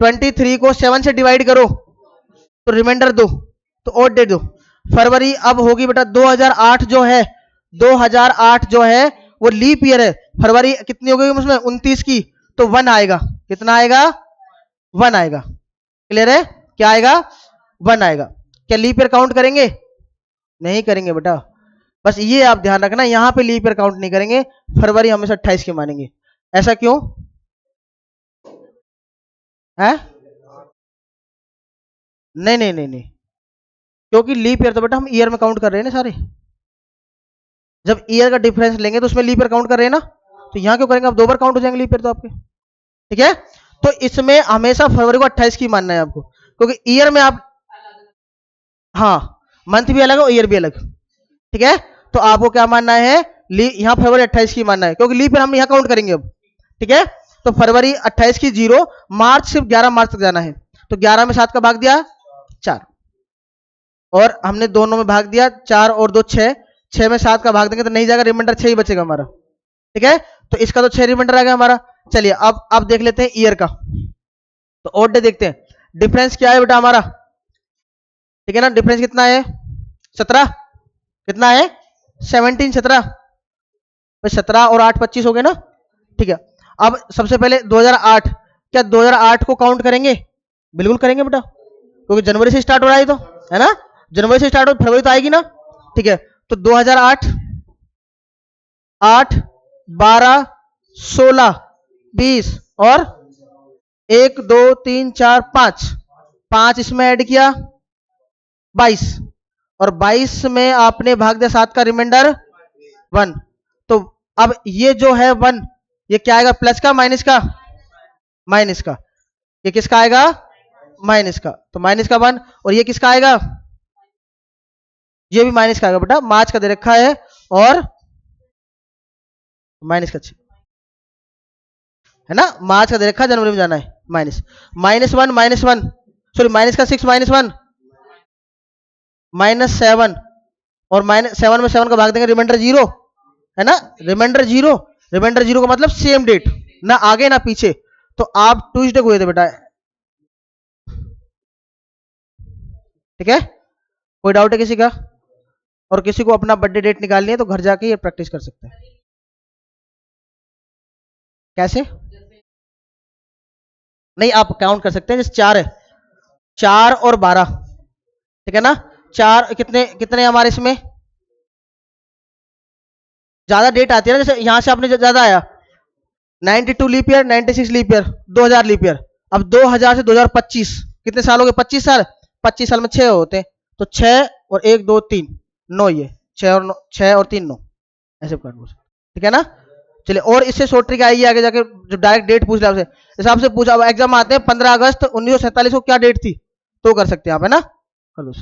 23 को 7 से डिवाइड करो तो रिमाइंडर दो, तो और डेट दो। फरवरी अब होगी बेटा 2008 जो है, 2008 जो है वो लीप ईयर है। फरवरी कितनी हो गई उसमें? 29 की, तो 1 आएगा। कितना आएगा? 1 आएगा। क्लियर है? क्या आएगा? 1 आएगा। क्या लीप ईयर काउंट करेंगे? नहीं करेंगे बेटा, बस ये आप ध्यान रखना, यहां पे लीप ईयर काउंट नहीं करेंगे, फरवरी हमेशा 28 की मानेंगे। ऐसा क्यों है? नहीं नहीं नहीं नहीं, क्योंकि लीप ईयर तो बेटा हम ईयर में काउंट कर रहे हैं ना सारे। जब ईयर का डिफरेंस लेंगे तो उसमें लीप ईयर काउंट कर रहे हैं ना, तो यहां क्यों करेंगे? अब 2 बार काउंट हो जाएंगे लीप ईयर तो आपके, ठीक है। तो इसमें हमेशा फरवरी को 28 की मानना है आपको, क्योंकि ईयर में आप, हाँ, मंथ भी अलग है और ईयर भी अलग, ठीक है। तो आपको क्या मानना है? यहाँ फरवरी 28 की मानना है, क्योंकि लीप ईयर हम यहाँ काउंट करेंगे अब, ठीक है। तो फरवरी 28 की 0, मार्च सिर्फ 11 मार्च तक जाना है, तो 11 में 7 का भाग दिया 4, और हमने दोनों में भाग दिया 4 और 2 6, 6 में 7 का भाग देंगे तो नहीं जाएगा, रिमाइंडर 6 ही बचेगा हमारा, ठीक है। तो इसका तो 6 रिमाइंडर आ गया हमारा। चलिए अब देख लेते हैं ईयर का, तो और डे देखते हैं। डिफरेंस क्या है बेटा हमारा, ठीक है ना। डिफरेंस कितना है? 17। कितना है? 17, 17, 17 और 8 25 हो गए ना, ठीक है। अब सबसे पहले 2008, क्या 2008 को काउंट करेंगे? बिल्कुल करेंगे बेटा, क्योंकि जनवरी से स्टार्ट हो रहा है, तो है ना, जनवरी से स्टार्ट हो फरवरी तो आएगी ना, ठीक है। तो 2008, 8, 12, 16, 20 और 1 2 3 4 5, 5 इसमें ऐड किया 22, और 22 में आपने भाग दिया 7 का रिमाइंडर 1। तो अब ये जो है 1, ये क्या आएगा? प्लस का माइनस का? माइनस का। ये किसका आएगा? माइनस का, तो माइनस का 1, और ये किसका आएगा? ये भी माइनस का आएगा बेटा, मार्च का दे रखा है और माइनस का 6, है ना, मार्च का दे रखा है, जनवरी में जाना है माइनस, -1 -1, सॉरी माइनस का 6 -1 -7, और -7 में 7 का भाग देंगे, रिमाइंडर 0, है ना, रिमाइंडर 0। रिमाइंडर 0 का मतलब सेम डेट, ना आगे ना पीछे। तो आप ट्यूसडे को हुए थे बेटा, ठीक है। कोई डाउट है किसी का? और किसी को अपना बर्थडे डेट निकालनी है तो घर जाके ये प्रैक्टिस कर सकते हैं। कैसे? नहीं, आप काउंट कर सकते हैं, जैसे 4 है, 4 और 12, ठीक है ना। 4 कितने कितने हमारे इसमें ज्यादा डेट आती है ना, जैसे यहां से आपने ज्यादा आया 92 leap year, 96 leap year, 2000 leap year. अब 2000 से 2025 कितने साल हो गए? 25 साल। 25 साल में 6 होते हैं, तो 6 और 1 2 3 9, ये 6 और 9, 6 और 3 9, ऐसे काट दो, ठीक है ना। चलिए, और इससे शॉर्ट ट्रिक आएगी आगे जाके, जो डायरेक्ट डेट पूछ रहा है आपसे, जैसे आपसे पूछा एग्जाम आते हैं 15 अगस्त 1947 को क्या डेट थी, तो कर सकते हैं आप, है ना, कर लो।